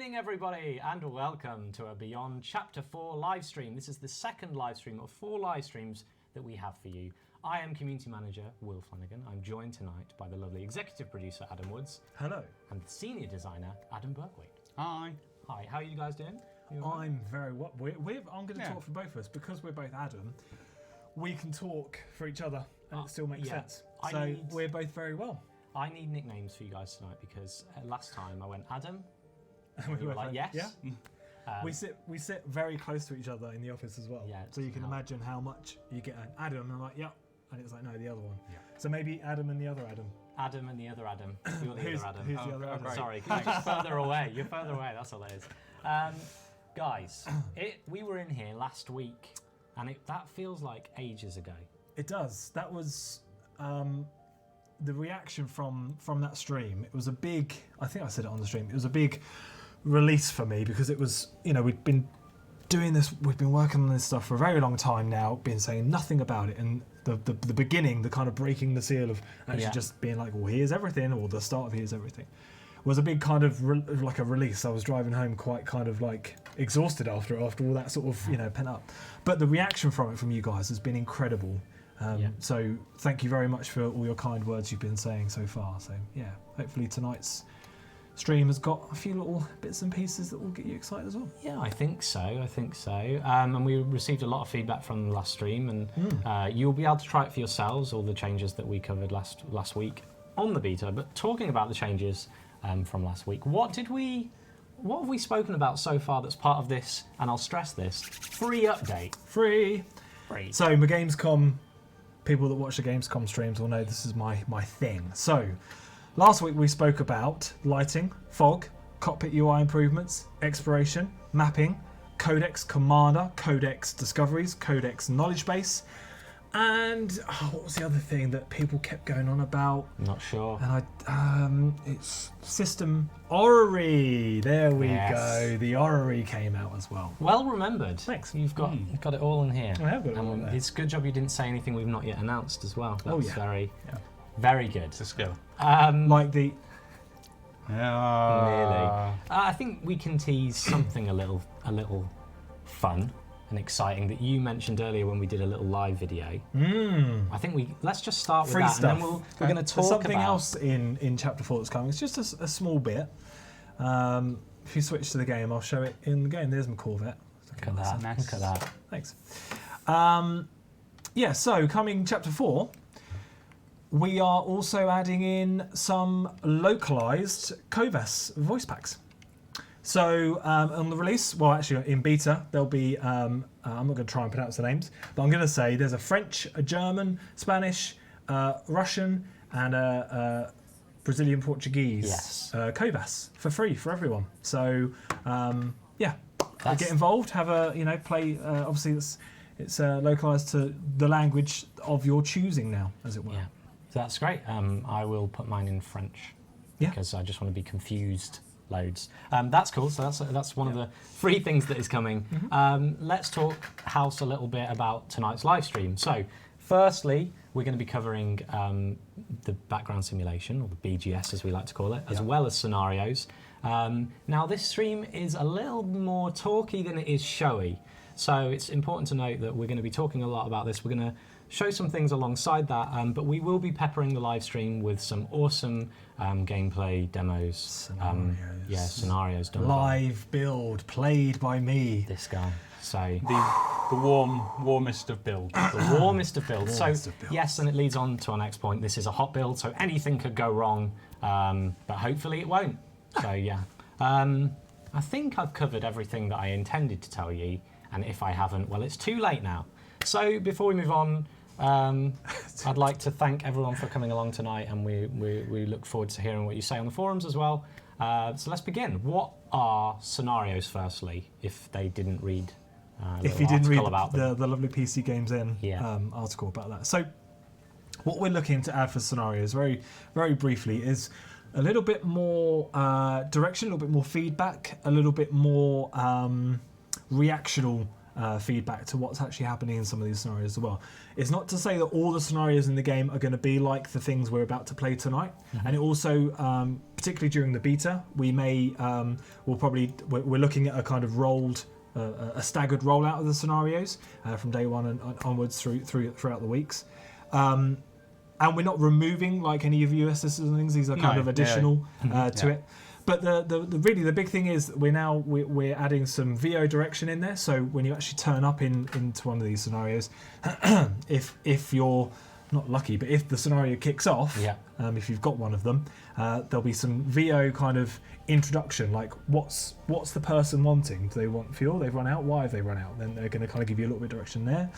evening, everybody, and welcome to a Beyond Chapter 4 live stream. This is the second live stream of 4 live streams that we have for you. I am Community Manager Will Flanagan. I'm joined tonight by the lovely Executive Producer Adam Woods. Hello. And the Senior Designer Adam Bourke-Waite. Hi. Hi, how are you guys doing? I'm very well. I'm going to talk for both of us because we're both Adam. We can talk for each other and it still makes sense. We're both very well. I need nicknames for you guys tonight because last time I went Adam. And we were like, yes. Yeah. We sit very close to each other in the office as well. Yeah. So you can imagine how much you get an Adam and I'm like, yeah. And it's like, no, the other one. Yeah. So maybe Adam and the other Adam. Adam and the other Adam. You're the other Adam. Who's the other Adam? Sorry, you're further away. You're further away, that's all it is. Guys, we were in here last week and that feels like ages ago. It does. That was the reaction from that stream. It was a big, I think I said it on the stream, it was a big release for me because it was, we'd been doing this, we've been working on this stuff for a very long time now, been saying nothing about it, and the beginning, the kind of breaking the seal of actually just being like, well, here's everything, or the start of here's everything, was a big kind of like a release. I was driving home quite kind of like exhausted after all that sort of, pent up. But the reaction from you guys has been incredible. So thank you very much for all your kind words you've been saying so far. So yeah, hopefully tonight's stream has got a few little bits and pieces that will get you excited as well. Yeah, I think so. And we received a lot of feedback from the last stream, and you'll be able to try it for yourselves, all the changes that we covered last week on the beta. But talking about the changes from last week, what have we spoken about so far that's part of this, and I'll stress this, free update? Free. So my Gamescom, people that watch the Gamescom streams will know this is my thing. So last week we spoke about lighting, fog, cockpit UI improvements, exploration, mapping, codex commander, codex discoveries, codex knowledge base, and what was the other thing that people kept going on about? Not sure. And it's system orrery. There we go. The orrery came out as well. Well remembered. Thanks. You've got it all in here. I have got it all there. It's a good job you didn't say anything we've not yet announced as well. That's very good. It's a skill. Like the... Nearly. I think we can tease something a little fun and exciting that you mentioned earlier when we did a little live video. I think let's just start with free that, stuff. and then we're going to talk There's something about else in Chapter 4 that's coming. It's just a small bit. If you switch to the game, I'll show it in the game. There's my Corvette. Look at that. Nice. Look at that. Thanks. So coming Chapter 4, we are also adding in some localized Kovas voice packs. So on the release, well actually in beta, there'll be, I'm not going to try and pronounce the names, but I'm going to say there's a French, a German, Russian, and a Brazilian Portuguese Kovas for free for everyone. So get involved, have a, play, obviously it's localized to the language of your choosing now, as it were. Yeah, that's great. I will put mine in French because I just want to be confused loads. That's cool. So that's one of the free things that is coming. Let's talk house a little bit about tonight's live stream. So firstly, we're going to be covering the background simulation, or the BGS as we like to call it, as well as scenarios. Now this stream is a little more talky than it is showy. So it's important to note that we're going to be talking a lot about this. We're going to show some things alongside that, but we will be peppering the live stream with some awesome gameplay demos. Scenarios done live build played by me. This guy. So the warmest of builds. The warmest of builds. Yes, and it leads on to our next point. This is a hot build, so anything could go wrong, but hopefully it won't. So I think I've covered everything that I intended to tell you, and if I haven't, well, it's too late now. So before we move on, I'd like to thank everyone for coming along tonight, and we look forward to hearing what you say on the forums as well. So let's begin. What are scenarios, firstly, if they didn't read if you didn't read the lovely PC Games In article about that. So what we're looking to add for scenarios, very, very briefly, is a little bit more direction, a little bit more feedback, a little bit more reactional feedback to what's actually happening in some of these scenarios as well. It's not to say that all the scenarios in the game are going to be like the things we're about to play tonight. And it also, particularly during the beta, we may, we're looking at a kind of rolled, a staggered rollout of the scenarios from day one and onwards throughout the weeks. And we're not removing like any of USSs and things. These are kind of additional to it. But the big thing is that we're adding some VO direction in there. So when you actually turn up into one of these scenarios, if you're not lucky, but if the scenario kicks off, if you've got one of them, there'll be some VO kind of introduction, like what's the person wanting? Do they want fuel? They've run out. Why have they run out? Then they're going to kind of give you a little bit of direction there.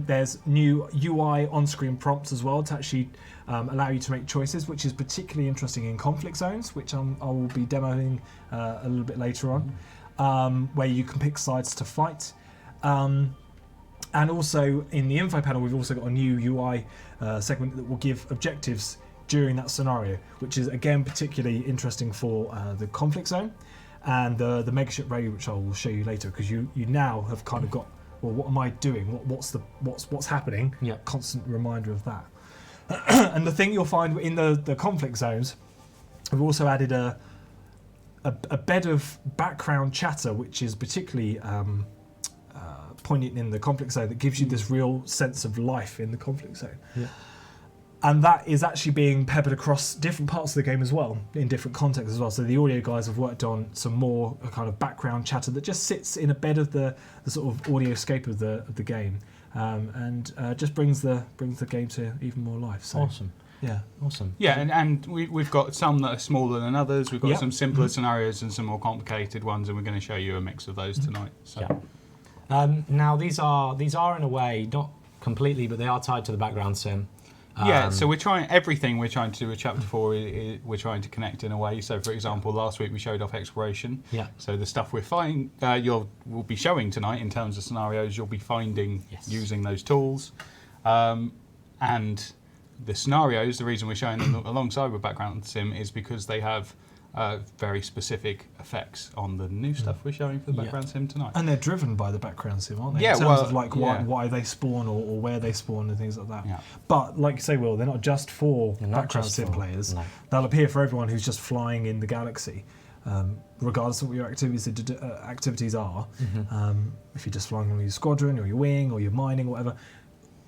There's new UI on-screen prompts as well to actually allow you to make choices, which is particularly interesting in conflict zones, which I will be demoing a little bit later on, where you can pick sides to fight. And also in the info panel, we've also got a new UI segment that will give objectives during that scenario, which is again particularly interesting for the conflict zone and the megaship raid, which I will show you later, because you now have kind of got, well, what am I doing? What's happening? Constant reminder of that. And the thing you'll find in the conflict zones, we've also added a bed of background chatter, which is particularly poignant in the conflict zone, that gives you this real sense of life in the conflict zone. And that is actually being peppered across different parts of the game as well, in different contexts as well. So the audio guys have worked on some more kind of background chatter that just sits in a bed of the sort of audioscape of the game, and just brings the game to even more life. So, awesome. Yeah. Awesome. Yeah, and we've got some that are smaller than others. We've got some simpler scenarios and some more complicated ones, and we're going to show you a mix of those tonight. So. Now these are in a way not completely, but they are tied to the background sim. So we're trying everything we're trying to do with Chapter 4. We're trying to connect in a way. So, for example, last week we showed off exploration. So the stuff we're finding, we'll be showing tonight in terms of scenarios, you'll be finding using those tools, and the scenarios. The reason we're showing them alongside with background sim is because they have very specific effects on the new stuff we're showing for the background sim tonight. And they're driven by the background sim, aren't they? Yeah, in terms of like why they spawn or where they spawn and things like that. But like you say, Will, they're not just for background sim players. No. They'll appear for everyone who's just flying in the galaxy, regardless of what your activities are. If you're just flying on your squadron or your wing or your mining or whatever,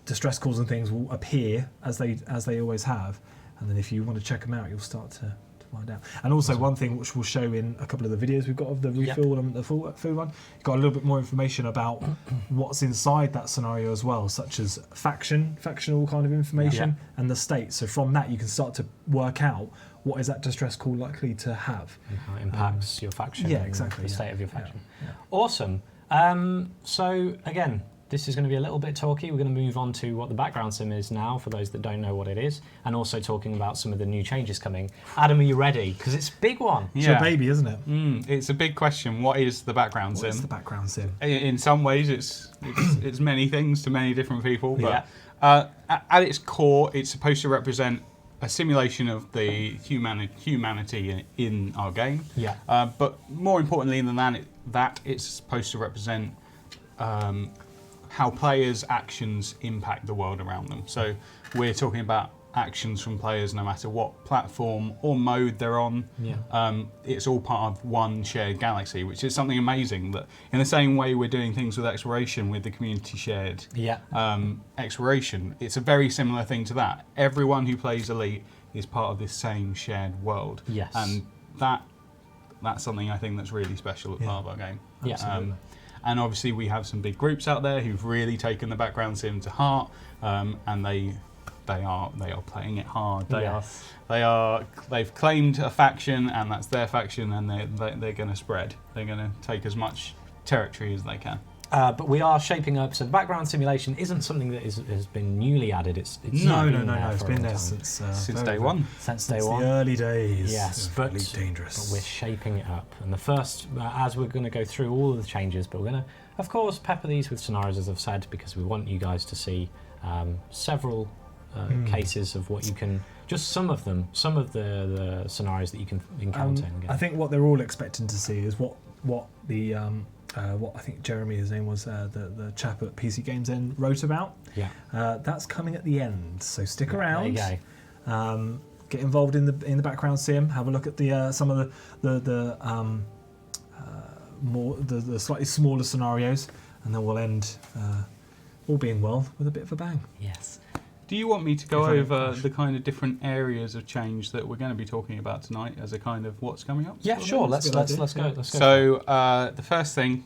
distress calls and things will appear as they always have. And then if you want to check them out, you'll start to find out. And also one thing which we'll show in a couple of the videos we've got of the refill and the full food one, you've got a little bit more information about what's inside that scenario as well, such as factional kind of information and the state. So from that you can start to work out what is that distress call likely to have. And how it impacts your faction. Exactly. The state of your faction. Awesome. So again, this is going to be a little bit talky. We're going to move on to what the background sim is now, for those that don't know what it is, and also talking about some of the new changes coming. Adam, are you ready? Because it's a big one. It's your baby, isn't it? It's a big question. What is the background sim? What is the background sim? In some ways, it's many things to many different people. But at its core, it's supposed to represent a simulation of the humanity in our game. But more importantly than that, it's supposed to represent how players' actions impact the world around them. So we're talking about actions from players no matter what platform or mode they're on. It's all part of one shared galaxy, which is something amazing, that in the same way we're doing things with exploration with the community shared exploration, it's a very similar thing to that. Everyone who plays Elite is part of this same shared world. And that's something I think that's really special at part of our game. And obviously we have some big groups out there who've really taken the background sim to heart, and they are playing it hard. They've claimed a faction, and that's their faction, and they're going to spread. They're going to take as much territory as they can. But we are shaping up. So the background simulation isn't something that has been newly added. It's no. It's been there since day one. Since day one. The early days. Yes, but we're shaping it up. And the first, as we're going to go through all of the changes, but we're going to, of course, pepper these with scenarios, as I've said, because we want you guys to see several cases of what you can. Just some of them, some of the scenarios that you can encounter. I think what they're all expecting to see is what the what I think Jeremy, his name was, the chap at PC Games End, wrote about. Yeah. That's coming at the end, so stick around. There you go. Get involved in the background sim. Have a look at the some of the slightly smaller scenarios, and then we'll end, all being well, with a bit of a bang. Yes. Do you want me to go over the kind of different areas of change that we're going to be talking about tonight as a kind of what's coming up? Yeah, sure. Let's go. So the first thing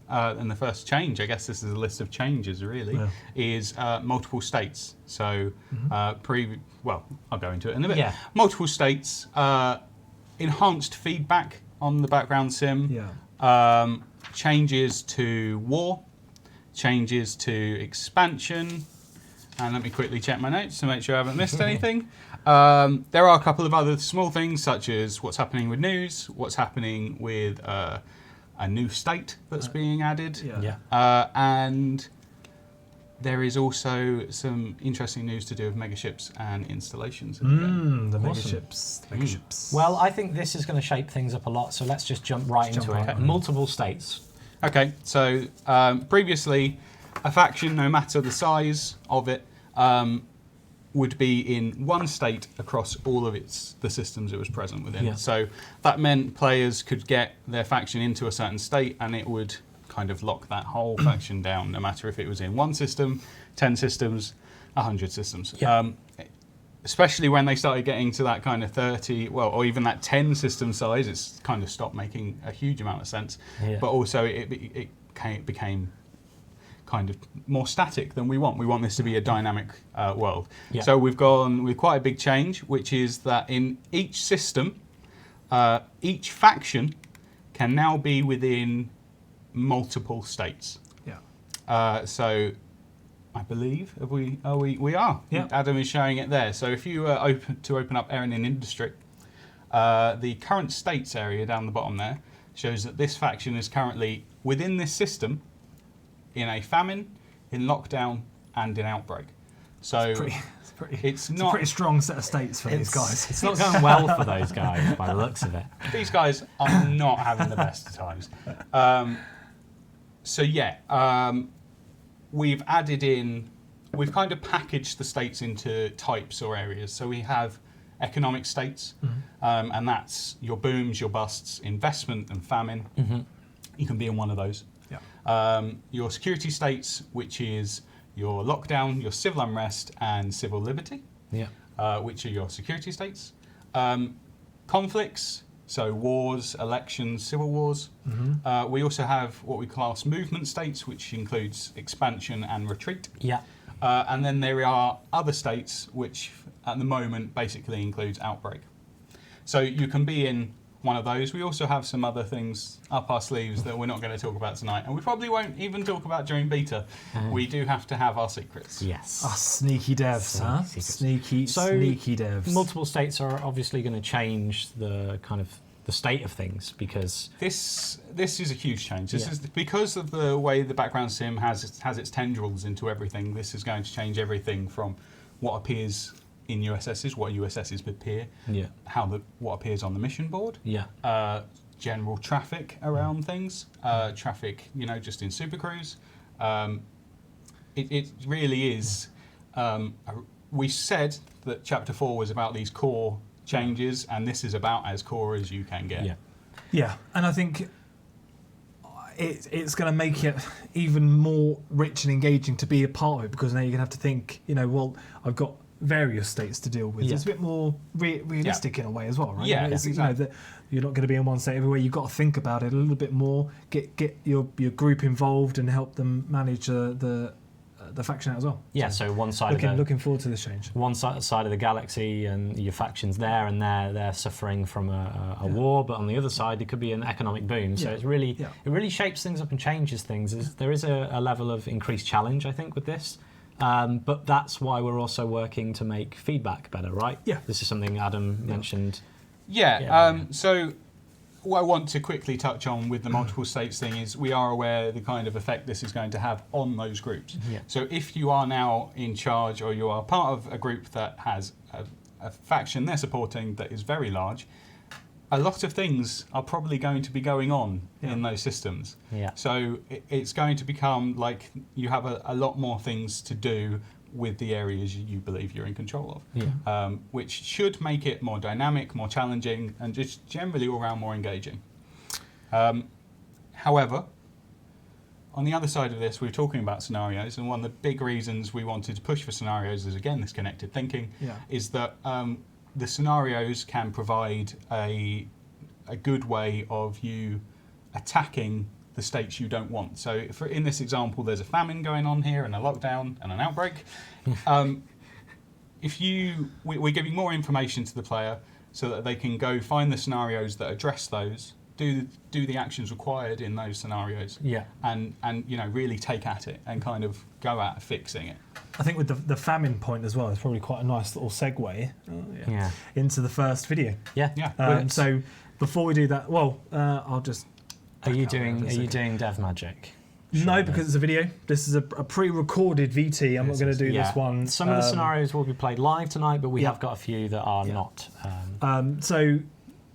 and the first change, I guess this is a list of changes really, is multiple states. So I'll go into it in a bit. Yeah. Multiple states, enhanced feedback on the background sim. Yeah. Changes to war, changes to expansion. And let me quickly check my notes to make sure I haven't missed anything. There are a couple of other small things, such as what's happening with news, what's happening with a new state that's being added. And there is also some interesting news to do with megaships and installations. The megaships. Well, I think this is going to shape things up a lot, so let's just jump right into it. Multiple states. Okay, so previously, a faction, no matter the size of it, would be in one state across all of the systems it was present within. Yeah. So that meant players could get their faction into a certain state, and it would kind of lock that whole faction down, no matter if it was in one system, 10 systems, 100 systems. Yeah. Especially when they started getting to that kind of 30, or even that 10 system size, it's kind of stopped making a huge amount of sense. Yeah. But also it became kind of more static than we want. We want this to be a dynamic world. Yeah. So we've gone with quite a big change, which is that in each system, each faction can now be within multiple states. Yeah. So I believe we are. Yeah. Adam is showing it there. So if you open up Erin in Industry, the current states area down the bottom there shows that this faction is currently within this system in a famine, in lockdown, and in outbreak. So it's a pretty strong set of states for these guys. It's not going well for those guys by the looks of it. These guys are not having the best times. We've kind of packaged the states into types or areas. So we have economic states, and that's your booms, your busts, investment and famine. You can be in one of those. Yeah. Your security states, which is your lockdown, your civil unrest, and civil liberty, which are your security states. Conflicts, so wars, elections, civil wars. We also have what we class movement states, which includes expansion and retreat. Yeah. And then there are other states, which at the moment basically includes outbreak. So you can be in one of those. We also have some other things up our sleeves that we're not going to talk about tonight, and we probably won't even talk about during beta. We do have to have our secrets. Yes. Us sneaky devs, huh? Sneaky devs. Multiple states are obviously going to change the kind of the state of things, because this is a huge change. This is because of the way the background sim has its tendrils into everything. This is going to change everything from what appears in USSs, what USSs appear, what appears on the mission board, general traffic around things, traffic, just in supercruise. It really is. We said that Chapter 4 was about these core changes, and this is about as core as you can get. Yeah, and I think it's going to make it even more rich and engaging to be a part of it, because now you're going to have to think, I've got various states to deal with. It's a bit more realistic in a way as well, right? Yeah, exactly. You're not going to be in one state everywhere. You've got to think about it a little bit more, get your group involved and help them manage the faction out as well. Yeah, so one side looking forward to this change. One side of the galaxy, and your faction's there, and they're suffering from a war, but on the other side, it could be an economic boom. So it really shapes things up and changes things. There is a level of increased challenge, I think, with this. But that's why we're also working to make feedback better, right? Yeah. This is something Adam mentioned. So what I want to quickly touch on with the multiple states thing is we are aware the kind of effect this is going to have on those groups. Yeah. So if you are now in charge, or you are part of a group that has a faction they're supporting that is very large, a lot of things are probably going to be going on in those systems. Yeah. So it's going to become like you have a lot more things to do with the areas you believe you're in control of, which should make it more dynamic, more challenging, and just generally all around more engaging. However, on the other side of this, we were talking about scenarios, and one of the big reasons we wanted to push for scenarios is, again, this connected thinking, is that the scenarios can provide a good way of you attacking the states you don't want. So in this example, there's a famine going on here and a lockdown and an outbreak. We're giving more information to the player so that they can go find the scenarios that address those, do the actions required in those scenarios, and really take at it and kind of go at fixing it. I think with the famine point as well, it's probably quite a nice little segue into the first video. So before we do that, I'll just. Are you doing dev magic? No, because it's a video. This is a pre-recorded VT. I'm not going to do this one. Some of the scenarios will be played live tonight, but we have got a few that are not. So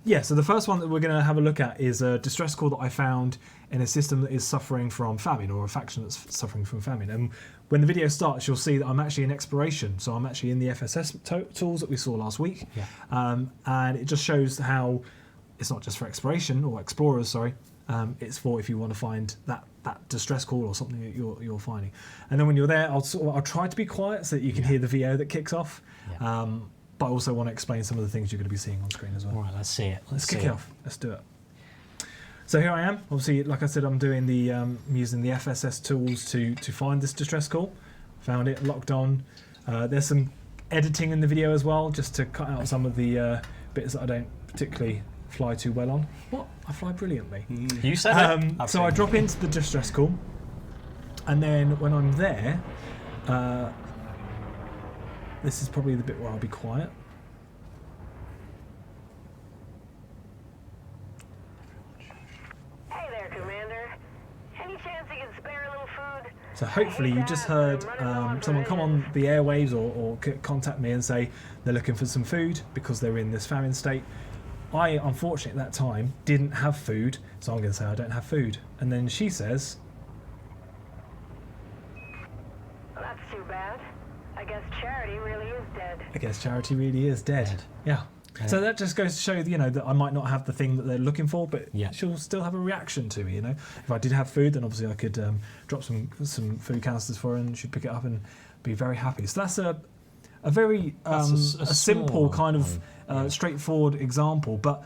the first one that we're going to have a look at is a distress call that I found in a system that is suffering from famine, or a faction that's suffering from famine. And when the video starts, you'll see that I'm actually in exploration. So I'm actually in the FSS tools that we saw last week. And it just shows how it's not just for exploration or explorers, sorry. It's for if you want to find that distress call or something that you're finding. And then when you're there, I'll try to be quiet so that you can hear the VO that kicks off. But I also want to explain some of the things you're going to be seeing on screen as well. All right, let's see it. Let's kick it off. Let's do it. So here I am. Obviously, like I said, I'm doing using the FSS tools to find this distress call. Found it, locked on. There's some editing in the video as well, just to cut out some of the bits that I don't particularly fly too well on. What? I fly brilliantly. You said it. So I drop into the distress call, and then when I'm there, this is probably the bit where I'll be quiet. Hey there, Commander. Any chance you can spare a little food? So hopefully you just heard someone come on the airwaves or contact me and say they're looking for some food because they're in this famine state. I, unfortunately, at that time, didn't have food, so I'm going to say I don't have food. And then she says... Well, that's too bad. I guess charity really is dead. I guess charity really is dead. Yeah. So that just goes to show, that I might not have the thing that they're looking for, but she'll still have a reaction to me, If I did have food, then obviously I could drop some food canisters for her and she'd pick it up and be very happy. So that's a very a simple kind of straightforward example, but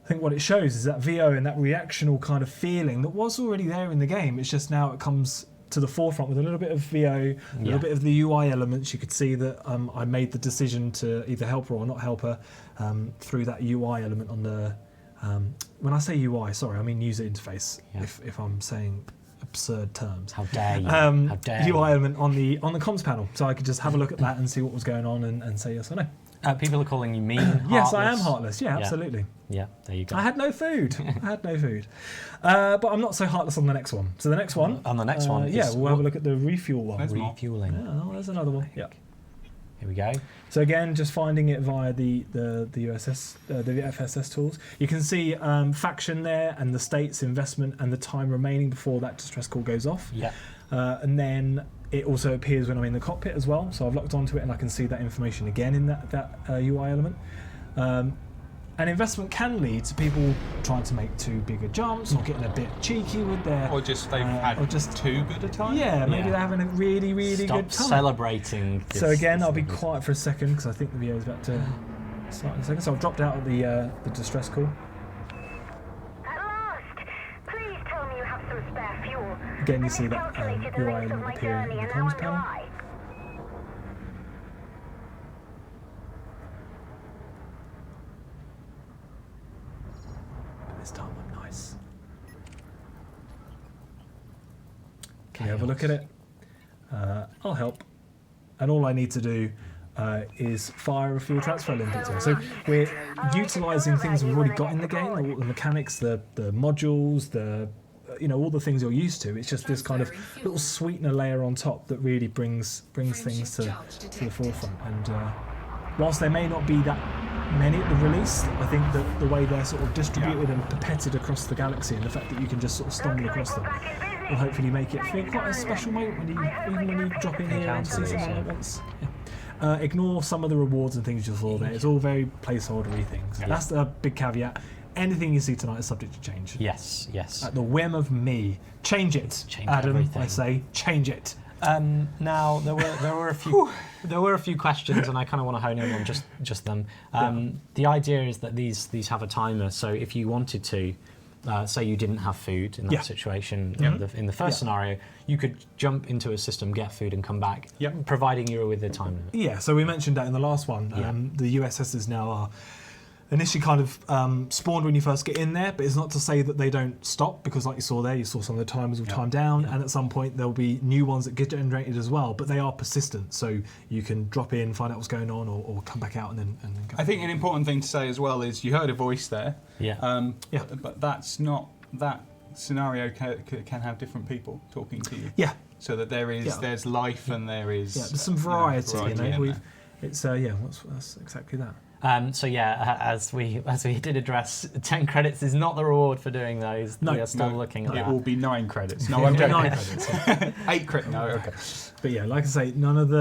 I think what it shows is that VO and that reactional kind of feeling that was already there in the game. It's just now it comes to the forefront with a little bit of VO, a little bit of the UI elements. You could see that I made the decision to either help her or not help her through that UI element on the. When I say UI, sorry, I mean user interface. If I'm saying absurd terms. How dare you? How dare UI element on the comms panel, so I could just have a look at that and see what was going on and say yes or no. People are calling you mean. Heartless. Yes, I am heartless. Yeah, absolutely. Yeah, there you go. I had no food. But I'm not so heartless on the next one. So the next one. On the next one. We'll have a look at the refuel one. There's refueling. There's another one. Yeah. Here we go. So again, just finding it via the FSS tools. You can see faction there and the state's investment and the time remaining before that distress call goes off. Yeah. And then it also appears when I'm in the cockpit as well. So I've locked onto it and I can see that information again in that UI element. And investment can lead to people trying to make too big a jumps or getting a bit cheeky with their... Or just they've had too good a time. Yeah, maybe they're having a really, really good time. Stop celebrating. So again, I'll be quiet for a second because I think the video is about to start in a second. So I've dropped out of the distress call. At last! Please tell me you have some spare fuel. Again, you see that UI element appear in the comms panel. This time I'm nice. Can you have a look at it? I'll help. And all I need to do is fire a fuel transfer link into it. So we're utilising things we've already got in the game, all the mechanics, the modules, all the things you're used to. It's just this kind of little sweetener layer on top that really brings things to the forefront. And whilst there may not be that many at the release. I think that the way they're sort of distributed and pipetted across the galaxy, and the fact that you can just sort of stumble across them, will hopefully make it feel quite a special moment when you drop in here and see something like once. Yeah. Ignore some of the rewards and things you saw there. It's all very placeholdery things. That's the big caveat. Anything you see tonight is subject to change. Yes, yes. At the whim of me. Change it, Change Adam. everything. I say, change it. Now there were a few questions, and I kind of want to hone in on just them. The idea is that these have a timer, so if you wanted to, say you didn't have food in that situation in the first scenario, you could jump into a system, get food, and come back, providing you were with the time limit. Yeah. So we mentioned that in the last one. The USSs now are initially kind of spawned when you first get in there, but it's not to say that they don't stop, because like you saw there, you saw some of the timers will time down, and at some point there'll be new ones that get generated as well, but they are persistent, so you can drop in, find out what's going on, or come back out and then go. I think an important thing to say as well is you heard a voice there. Yeah. But that's not, that scenario can have different people talking to you. Yeah. So that there's life and there is... Yeah, there's some variety, in there. It's, that's exactly that. So yeah, as we did address, 10 credits is not the reward for doing those. No, we are still looking at It that. will be 9 credits. No, I'm joking. 9 credits. Yeah. 8 credits. No, okay. But yeah, like I say, none of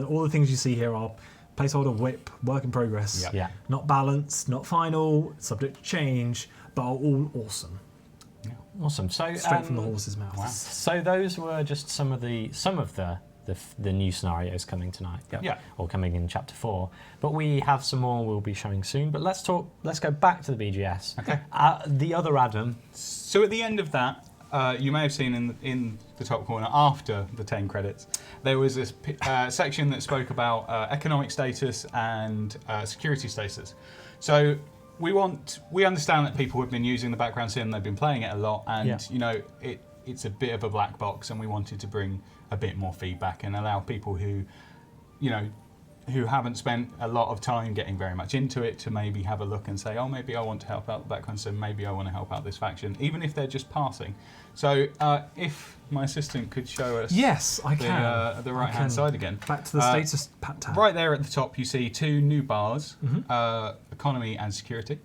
all the things you see here are placeholder, whip, work in progress. Yeah. Not balanced, not final, subject to change, but are all awesome. Awesome. So Straight from the horse's mouth. Wow. So those were just some of the new scenarios coming tonight. Or coming in chapter 4. But we have some more we'll be showing soon. But let's go back to the BGS. Okay. The other Adam. So at the end of that, you may have seen in the top corner, after the 10 credits, there was this section that spoke about economic status and security status. So we understand that people have been using the background sim, they've been playing it a lot, and it's a bit of a black box, and we wanted to bring a bit more feedback and allow people who haven't spent a lot of time getting very much into it to maybe have a look and say, oh, maybe I want to help out the background sim, maybe I want to help out this faction, even if they're just passing. So if my assistant could show us yes, I can. the right-hand side again. Back to the status tab. Right there at the top, you see 2 new bars, economy and security.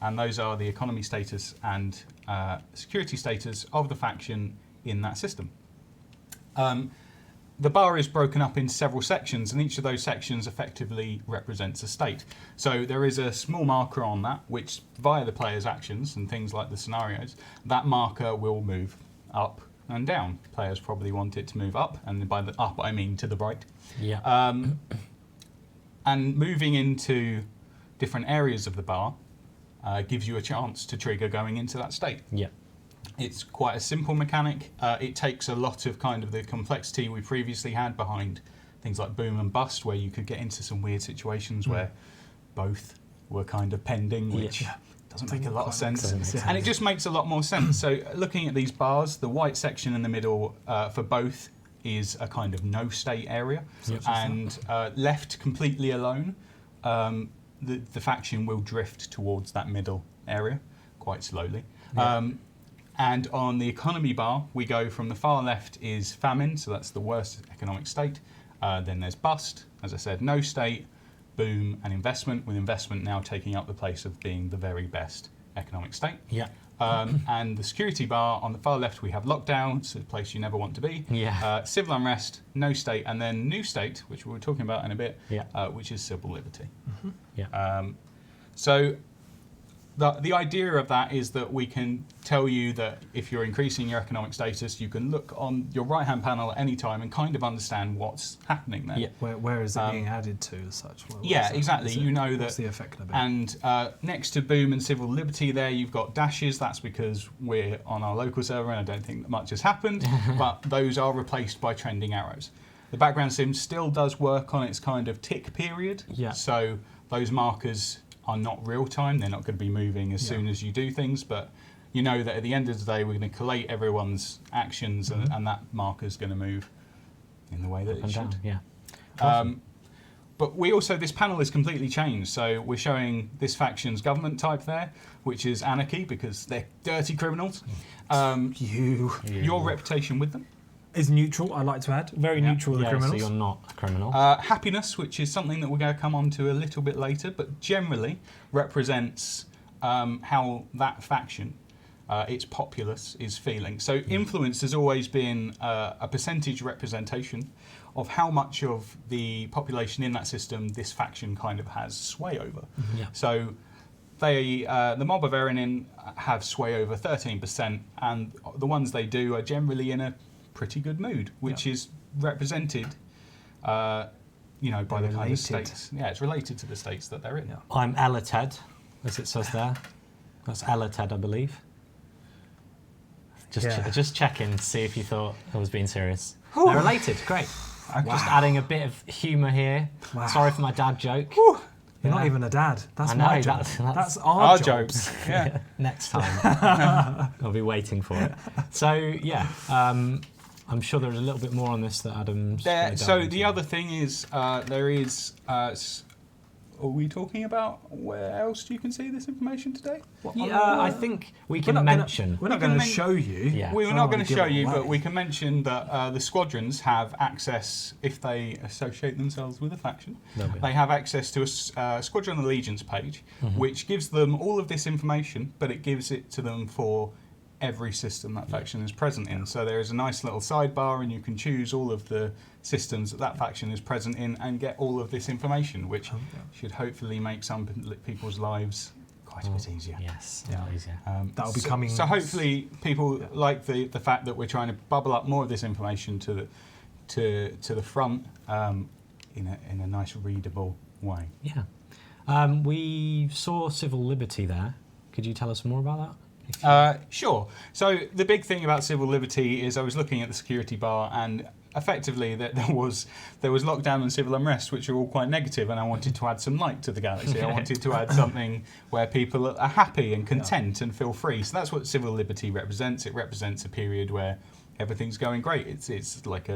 And those are the economy status and security status of the faction in that system. The bar is broken up in several sections, and each of those sections effectively represents a state. So there is a small marker on that, which via the player's actions and things like the scenarios, that marker will move up and down. Players probably want it to move up, and by the up I mean to the right. Yeah. And moving into different areas of the bar gives you a chance to trigger going into that state. Yeah. It's quite a simple mechanic. It takes a lot of kind of the complexity we previously had behind things like boom and bust, where you could get into some weird situations where both were kind of pending, which doesn't make a lot of sense. And it just makes a lot more sense. So looking at these bars, the white section in the middle for both is a kind of no state area, and left completely alone, the faction will drift towards that middle area quite slowly. And on the economy bar, we go from the far left is famine, so that's the worst economic state. Then there's bust, as I said, no state, boom, and investment, with investment now taking up the place of being the very best economic state. Yeah. And the security bar, on the far left, we have lockdown, so the place you never want to be. Yeah. Civil unrest, no state, and then new state, which we'll be talking about in a bit, which is civil liberty. Yeah. So the idea of that is that we can tell you that if you're increasing your economic status, you can look on your right-hand panel at any time and kind of understand what's happening there. Yeah. Where is it being added to as such? Exactly. You know that. What's the effect of it? And next to boom and civil liberty there, you've got dashes. That's because we're on our local server and I don't think that much has happened, but those are replaced by trending arrows. The background sim still does work on its kind of tick period. Yeah. So those markers are not real time. They're not going to be moving as soon as you do things, but you know that at the end of the day, we're going to collate everyone's actions, and that marker's going to move in the way that it should. Yeah. But we also, this panel is completely changed. So we're showing this faction's government type there, which is anarchy, because they're dirty criminals. Your reputation with them. is neutral, I like to add. Very neutral, the criminals. So you're not a criminal. Happiness, which is something that we're going to come on to a little bit later, but generally represents how that faction, its populace, is feeling. So influence has always been a percentage representation of how much of the population in that system this faction kind of has sway over. Yeah. So they, the mob of Erenin have sway over 13%, and the ones they do are generally in a pretty good mood, which is represented, by the kind of states. Yeah, it's related to the states that they're in. Yeah. I'm Elated, as it says there. That's Elated, I believe. Just checking to see if you thought I was being serious. They're related, great. Okay. Just adding a bit of humour here. Wow. Sorry for my dad joke. You're not even a dad. That's I know, my job. That's our jobs. Yeah. Next time. I'll be waiting for it. So, yeah, I'm sure there's a little bit more on this that Adam's... So the other thing is, there is... are we talking about where else you can see this information today? Yeah, I think we can mention... We're not going to show you. Yeah. We were not going to show you, but we can mention that the squadrons have access, if they associate themselves with a faction, they have access to a Squadron Allegiance page, which gives them all of this information, but it gives it to them for every system that faction is present in. So there is a nice little sidebar, and you can choose all of the systems that faction is present in and get all of this information, which should hopefully make some people's lives quite a bit easier. Yes, easier. That'll be coming. So hopefully people like the fact that we're trying to bubble up more of this information to the front in a nice readable way. Yeah. We saw civil liberty there. Could you tell us more about that? Sure. So the big thing about civil liberty is I was looking at the security bar, and effectively there was lockdown and civil unrest, which are all quite negative, and I wanted to add some light to the galaxy. I wanted to add something where people are happy and content and feel free. So that's what civil liberty represents. It represents a period where everything's going great. It's like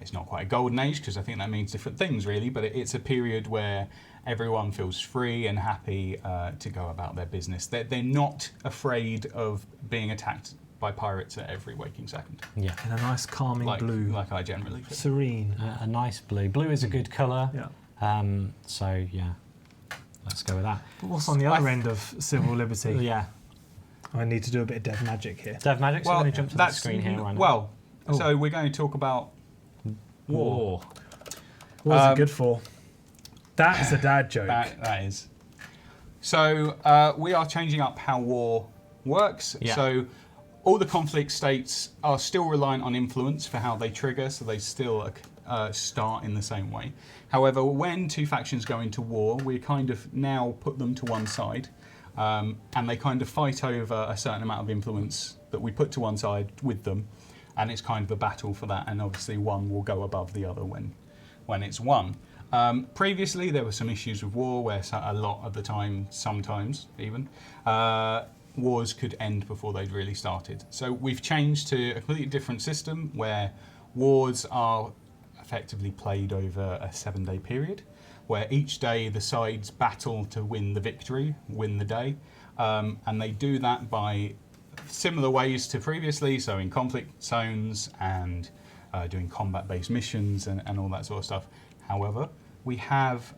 it's not quite a golden age, because I think that means different things really, but it's a period where everyone feels free and happy to go about their business. They're not afraid of being attacked by pirates at every waking second. Yeah. In a nice calming blue. Like I generally feel. Serene. A nice blue. Blue is a good colour. Yeah. So, yeah, let's go with that. But what's on the other end of civil liberty? Yeah. I need to do a bit of dev magic here. Dev magic, so we're going to jump to the screen here right now. Well, so we're going to talk about war. What is it good for? That is a dad joke. That is. So we are changing up how war works. Yeah. So all the conflict states are still reliant on influence for how they trigger, so they still start in the same way. However, when two factions go into war, we kind of now put them to one side, and they kind of fight over a certain amount of influence that we put to one side with them, and it's kind of a battle for that, and obviously one will go above the other when it's won. Previously, there were some issues with war where a lot of the time, sometimes even, wars could end before they'd really started. So we've changed to a completely different system where wars are effectively played over a 7-day period, where each day the sides battle to win the victory, win the day, and they do that by similar ways to previously, so in conflict zones and doing combat-based missions and all that sort of stuff. However, we have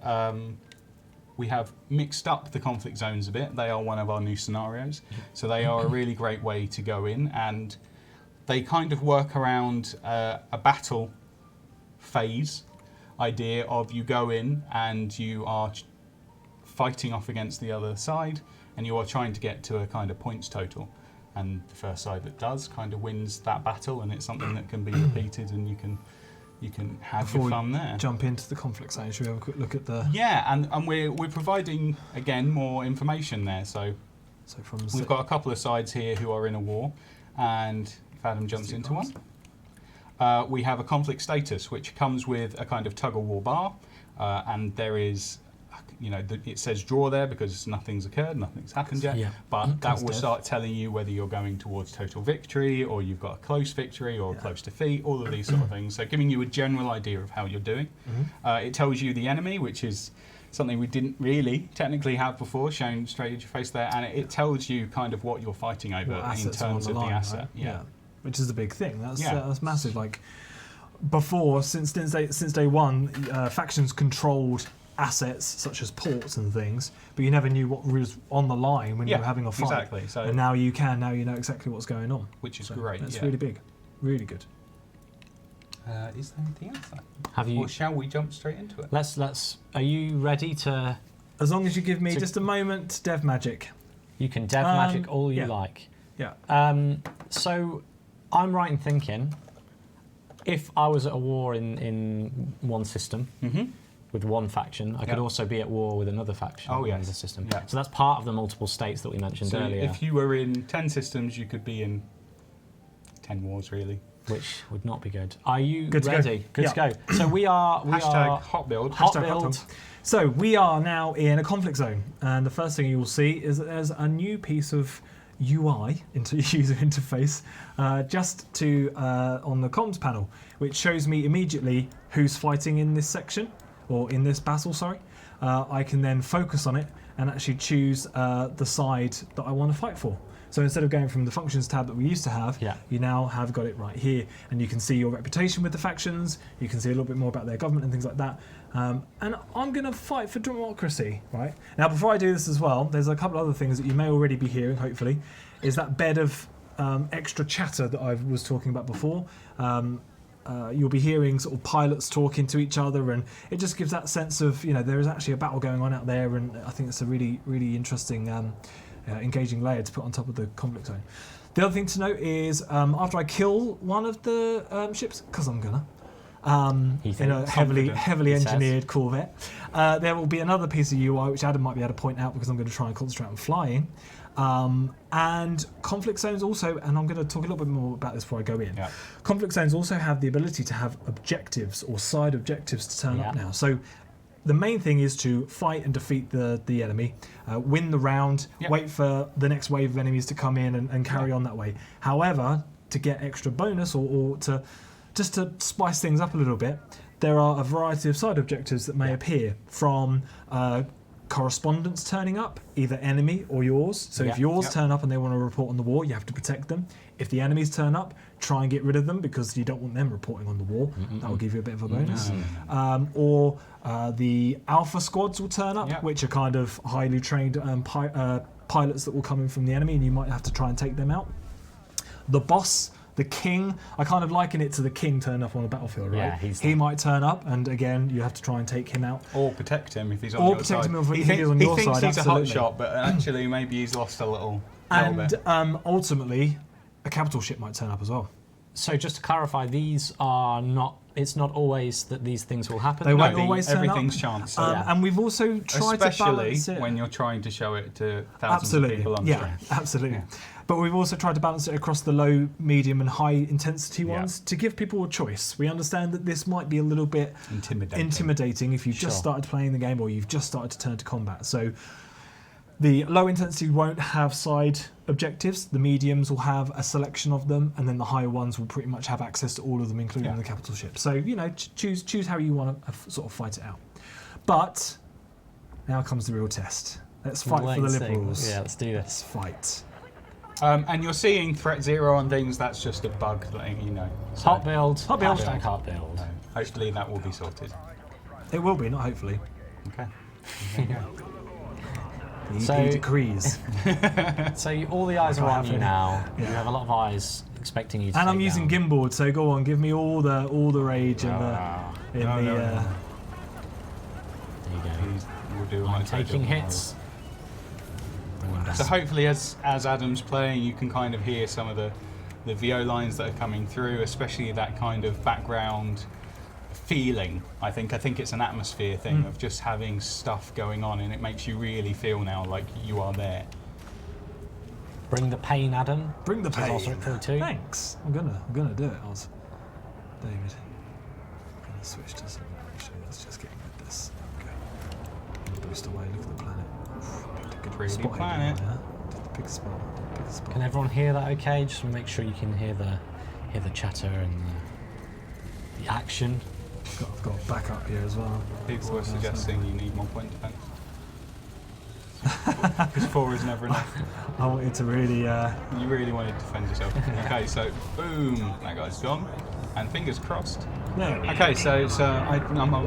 mixed up the conflict zones a bit. They are one of our new scenarios, so they are a really great way to go in, and they kind of work around a battle phase idea of you go in and you are fighting off against the other side, and you are trying to get to a kind of points total. And the first side that does kind of wins that battle, and it's something that can be repeated, and you can have your fun there. Jump into the conflict zone. Should we have a quick look at the? Yeah, and we're providing again more information there. So we've got a couple of sides here who are in a war, and if Adam jumps into one, we have a conflict status which comes with a kind of tug of war bar, and there is. It says draw there because nothing's occurred, nothing's happened yet, but that will start telling you whether you're going towards total victory or you've got a close victory or a close defeat, all of these sort of things. So giving you a general idea of how you're doing. It tells you the enemy, which is something we didn't really technically have before, shown straight in your face there, and it tells you kind of what you're fighting over in terms of the asset. Right? which is a big thing. That's Yeah. that's massive. Like before, since day one, factions controlled assets such as ports and things, but you never knew what was on the line when you were having a fight. Exactly. So And now you can. Now you know exactly what's going on. which is So great. That's yeah. really big, really good. Is there anything else? Have you? Or shall we jump straight into it? Let's. Are you ready to? As long as you give me So- just a moment, Dev Magic. You can dev magic all you yeah. like. Yeah. So, I'm right in thinking, if I was at a war in one system Mm-hmm. with one faction, I could Yeah. also be at war with another faction Oh, in yes. the system. Yeah. So that's part of the multiple states that we mentioned So earlier, if you were in 10 systems, you could be in 10 wars, really. which would not be good. Are you Good to go. ready? Good Yeah. to go. So we are. Hashtag hot build. Hot Hashtag build. hot So we are now in a conflict zone, and the first thing you will see is that there's a new piece of UI into user interface just to on the comms panel, which shows me immediately who's fighting in this section or in this battle. Sorry, I can then focus on it and actually choose the side that I want to fight for. So instead of going from the functions tab that we used to have, Yeah. you now have got it right here, and you can see your reputation with the factions. You can see a little bit more about their government and things like that. And I'm going to fight for democracy, right? Now, before I do this as well, there's a couple other things that you may already be hearing, hopefully, is that bed of extra chatter that I was talking about before. You'll be hearing sort of pilots talking to each other, and it just gives that sense of, you know, there is actually a battle going on out there, and I think it's a really, really interesting, engaging layer to put on top of the conflict zone. The other thing to note is after I kill one of the ships, because I'm gonna, He in a thinks. heavily He says. engineered Corvette, there will be another piece of UI which Adam might be able to point out because I'm going to try and concentrate on flying. And conflict zones also, and I'm going to talk a little bit more about this before I go in. Yeah. Conflict zones also have the ability to have objectives or side objectives to turn up Yeah. now. So the main thing is to fight and defeat the enemy, win the round, Yeah. wait for the next wave of enemies to come in and carry on that way. However, to get extra bonus or to just to spice things up a little bit, there are a variety of side objectives that may appear from correspondents turning up, either enemy or yours. So if Yeah. yours Yep. turn up and they want to report on the war, you have to protect them. If the enemies turn up, try and get rid of them because you don't want them reporting on the war. That will give you a bit of a bonus. Or the alpha squads will turn up, Yep. which are kind of highly trained pilots that will come in from the enemy, and you might have to try and take them out. The boss, the king, I kind of liken it to the king turn up on the battlefield, right? Yeah, he's he like- might turn up, and again, you have to try and take him out. Or protect him if he's on Or your protect side. him if he he's thinks, on he your thinks side, he's absolutely. a hot shot, but actually maybe he's lost a little And bit. ultimately, a capital ship might turn up as well. So just to clarify, these are not. It's not always that these things will happen. They No, won't always turn up. everything's chance. Yeah. And we've also tried to Especially balance it. when you're trying to show it to thousands Absolutely, of people on yeah, stream. absolutely. Yeah. But we've also tried to balance it across the low, medium, and high intensity Yeah. ones to give people a choice. We understand that this might be a little bit intimidating if you've just Sure. started playing the game or you've just started to turn to combat. So the low intensity won't have side objectives. The mediums will have a selection of them, and then the higher ones will pretty much have access to all of them, including Yeah. the capital ship. So you know, choose how you want to sort of fight it out. But now comes the real test. Let's fight Wait for the and see. liberals. Yeah, let's do Let's this. fight. And you're seeing threat zero on things, that's just a bug, letting you know. So, Hot build. Hot build. Hashtag hot build. hopefully that will be sorted. It will be, not hopefully. Okay. The EP So- decrees. All the eyes are on you happening. now. Yeah. You have a lot of eyes expecting you to. And I'm take using down. gimbal, so go on, give me all the rage in No, the. no, no. There you go. We'll do I'm like I taking do. hits. So hopefully as Adam's playing, you can kind of hear some of the VO lines that are coming through, especially that kind of background feeling. I think it's an atmosphere thing of just having stuff going on, and it makes you really feel now like you are there. Bring the pain, Adam. Bring the Says pain. Osric 32. Thanks. I'm gonna do it, Oz. David. I'm gonna switch to something. Actually, let's just get rid of this. Okay. Boost away. Look at the planet. Picked a good Pretty spot here, planet. didn't I? Pick a spot. Pick a spot. Can everyone hear that? Okay, just make sure you can hear the chatter and the action. I've got backup here as well. People were suggesting you need 1 point defense. Because 4 is never enough. I wanted to really. You really want to defend yourself. Okay, so boom, that guy's gone, and fingers crossed. No. Okay, so it's, I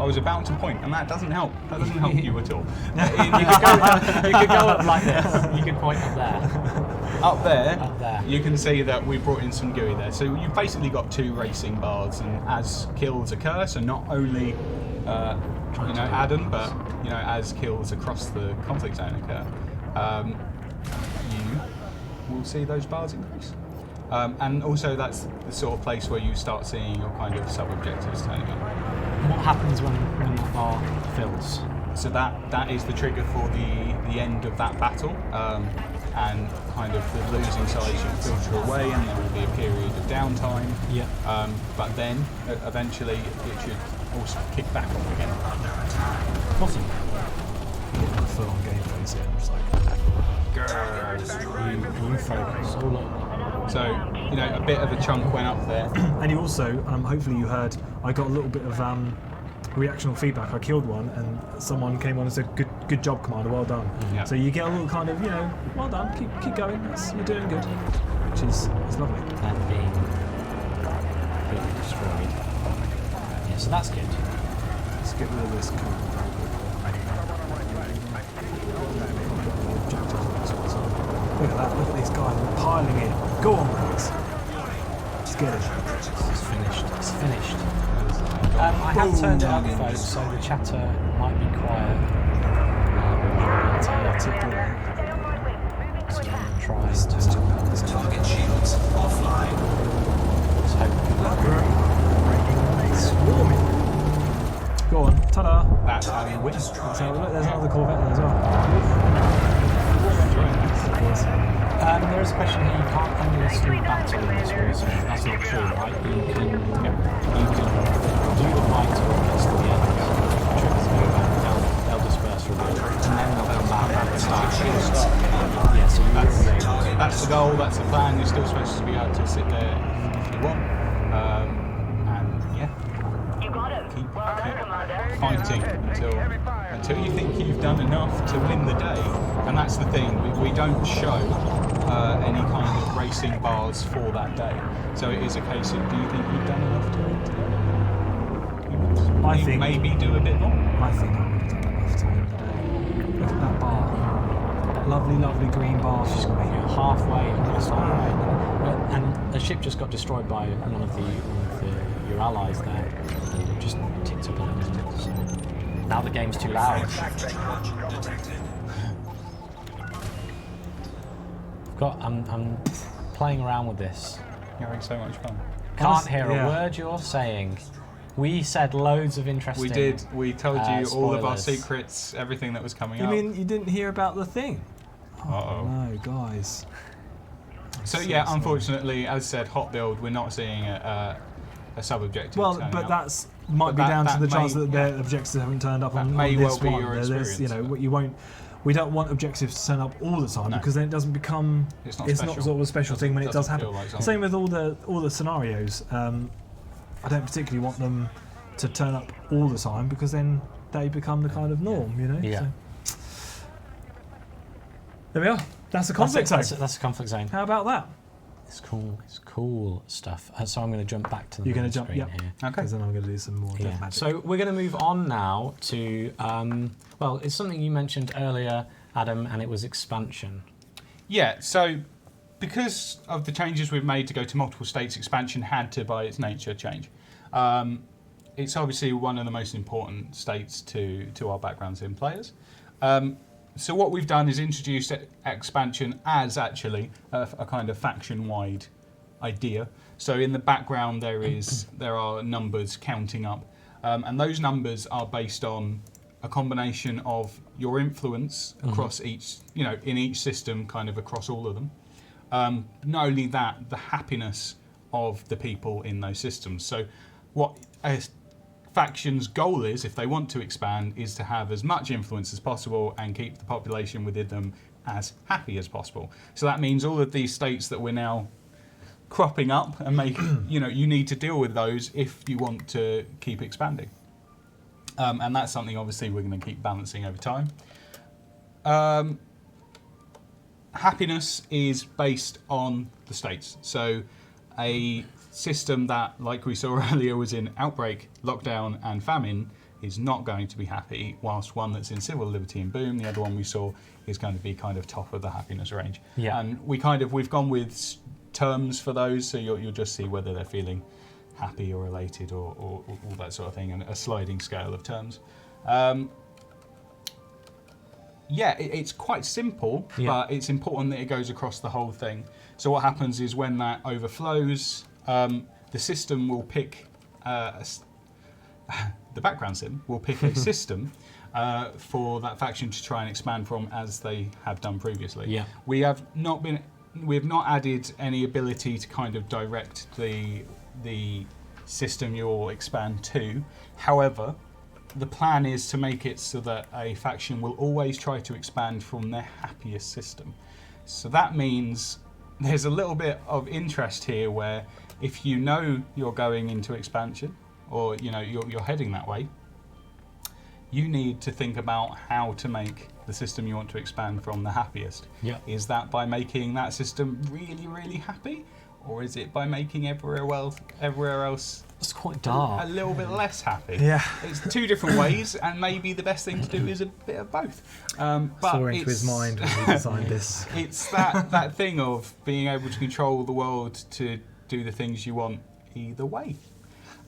was about to point, and that doesn't help. That doesn't help you at all. You could go up like this. You could point up there. Up there, Up there. you can see that we brought in some GUI there. So you've basically got 2 racing bars, and as kills occur, so not only Adam, but as kills across the conflict zone occur, you will see those bars increase. And also that's the sort of place where you start seeing your kind of sub-objectives turning up. What happens when that bar fills? So that is the trigger for the end of that battle, and kind of the losing side should filter away, and there will be a period of downtime. Yeah. But then eventually it should also kick back on again. Awesome. Full on gameplay, so I'm just like. You focus. Oh look. So a bit of a chunk went up there. And you also, hopefully you heard, I got a little bit of reactional feedback. I killed one, and someone came on and said, "Good job, Commander. Well done." Yeah. So you get a little kind of, well done. Keep going. You're doing good, which is lovely. And being completely destroyed. Yeah, so that's good. Let's get rid of this. Look at that. Look at these guys piling in. Go on, guys. Let's get it. It's finished. It's finished. I have turned it up, folks, so the chatter might be quiet. Stay on my wing. Moving So quick. I'm going to try to Target shields offline. Swarming. Go on. Ta-da. That's how you win. So look, there's another Corvette there as well. There is a question here, you can't endlessly battle in this version. That's not true, right? You can do the fight till it gets to the end. Triggers over, they'll disperse for a bit, and then they'll come back and start. Yeah, so That's the goal, that's the plan. You're still supposed to be able to sit there if you want. And yeah, You got him. keep Well done, Commander. fighting until you think you've done enough to win the day. And that's the thing, we don't show any kind of racing bars for that day. So it is a case of, do you think you've done enough to win today? I You think- maybe do a bit more. I think I would have done enough to win the day. Look at that bar. That lovely green bar. just halfway, almost halfway. And the ship just got destroyed by one of your allies there. And it just ticked up a little bit. So now the game's too loud. I'm playing around with this. You're having so much fun. Can't hear yeah. a word you're saying. We said loads of interesting. We did. We told you all of our spoilers. secrets, everything that was coming You up. mean you didn't hear about the thing? Uh-oh. No, guys. So yeah, unfortunately, as said, hot build, we're not seeing a sub-objective. Well, turning but up. that's might But be that- down to that the chance may- that their objectives haven't turned up That on may this well be one. your There's, experience, but- you won't. We don't want objectives to turn up all the time No. because then it doesn't become. It's not not special. sort of a special thing when it does Doesn't happen. feel like something. Same with all the scenarios. I don't particularly want them to turn up all the time because then they become the kind of norm, you know. Yeah. So. There we are. That's the conflict zone. That's a conflict zone. How about that? It's cool. It's cool stuff. So I'm going to jump back to the You're going main to jump, screen yeah. here. Okay. Because then I'm going to do some more death Yeah. magic. So we're going to move on now to well, it's something you mentioned earlier, Adam, and it was expansion. Yeah, so because of the changes we've made to go to multiple states, expansion had to, by its nature, change. It's obviously one of the most important states to our backgrounds in players. So what we've done is introduced expansion as actually a kind of faction-wide idea. So in the background there are numbers counting up, and those numbers are based on a combination of your influence across each, in each system, kind of across all of them. Not only that, the happiness of the people in those systems. So what a faction's goal is, if they want to expand, is to have as much influence as possible and keep the population within them as happy as possible. So that means all of these states that we're now cropping up and making, you need to deal with those if you want to keep expanding. And that's something obviously we're going to keep balancing over time. happiness is based on the states. So a system that, like we saw earlier, was in outbreak, lockdown, and famine is not going to be happy, whilst one that's in civil liberty and boom, the other one we saw, is going to be kind of top of the happiness range. Yeah. And we've gone with terms for those, so you'll just see whether they're feeling happy or elated or all that sort of thing, and a sliding scale of terms. It's quite simple, but it's important that it goes across the whole thing. So what happens is when that overflows, the system will pick the background sim will pick a system for that faction to try and expand from, as they have done previously. Yeah. We have not added any ability to kind of direct the system you'll expand to. However, the plan is to make it so that a faction will always try to expand from their happiest system. So that means there's a little bit of interest here where if you know you're going into expansion, or you're heading that way, you need to think about how to make the system you want to expand from the happiest. Yeah. Is that by making that system really, really happy, or is it by making everywhere else It's quite dark. a little bit less happy? Yeah. It's two different ways, and maybe the best thing to do is a bit of both. But Saw into his mind when he designed this. It's that thing of being able to control the world to do the things you want either way.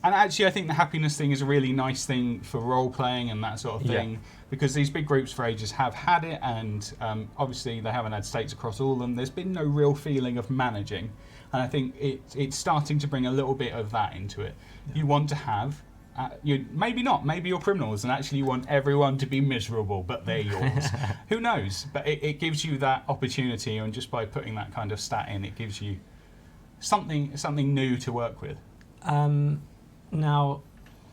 And actually, I think the happiness thing is a really nice thing for role-playing and that sort of thing, because these big groups for ages have had it, and obviously they haven't had states across all of them. There's been no real feeling of managing, and I think it's starting to bring a little bit of that into it. Yeah. You want to have, maybe not, maybe you're criminals, and actually you want everyone to be miserable, but they're yours. Who knows? But it gives you that opportunity, and just by putting that kind of stat in, it gives you something new to work with. Now,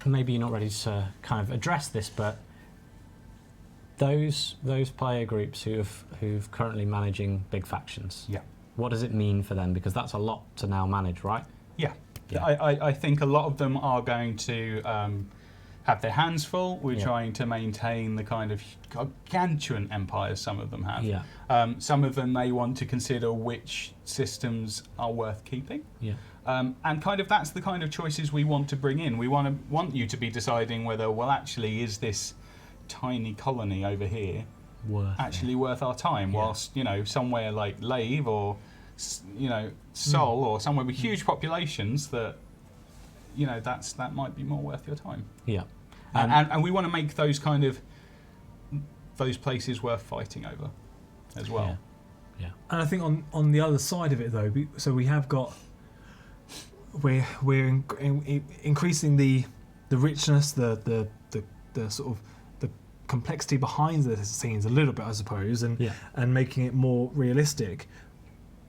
maybe you're not ready to kind of address this, but those player groups who've currently managing big factions. Yeah. What does it mean for them? Because that's a lot to now manage, right? Yeah. I think a lot of them are going to have their hands full. We're trying to maintain the kind of gargantuan empires some of them have. Yeah. Some of them may want to consider which systems are worth keeping. Yeah. And kind of that's the kind of choices we want to bring in. We want you to be deciding whether, well, actually, is this tiny colony over here worth our time? Yeah. Whilst somewhere like Lave or Sol or somewhere with huge populations that that might be more worth your time. Yeah. And we want to make those kind of those places worth fighting over as well. Yeah. And I think on the other side of it though, so we have got we're increasing the richness, the sort of the complexity behind the scenes a little bit, I suppose, and making it more realistic.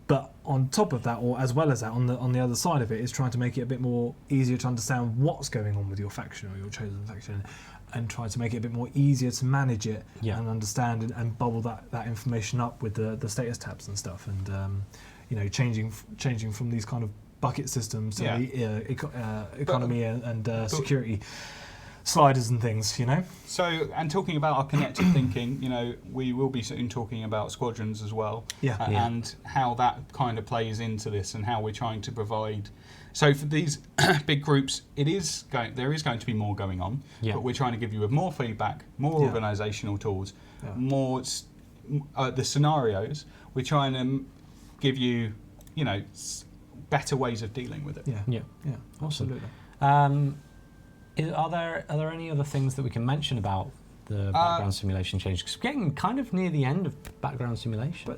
But on top of that, or as well as that, on the other side of it, is trying to make it a bit more easier to understand what's going on with your faction or your chosen faction, and try to make it a bit more easier to manage it and understand and bubble that information up with the status tabs and stuff, and changing from these kind of bucket systems to the economy and security sliders and things, So, and talking about our connected thinking, we will be soon talking about squadrons as well, and how that kind of plays into this, and how we're trying to provide. So for these big groups, there is going to be more going on, but we're trying to give you more feedback, more organisational tools, more the scenarios. We're trying to give you, better ways of dealing with it. Yeah, absolutely. Are there any other things that we can mention about the background simulation change? Because we're getting kind of near the end of background simulation.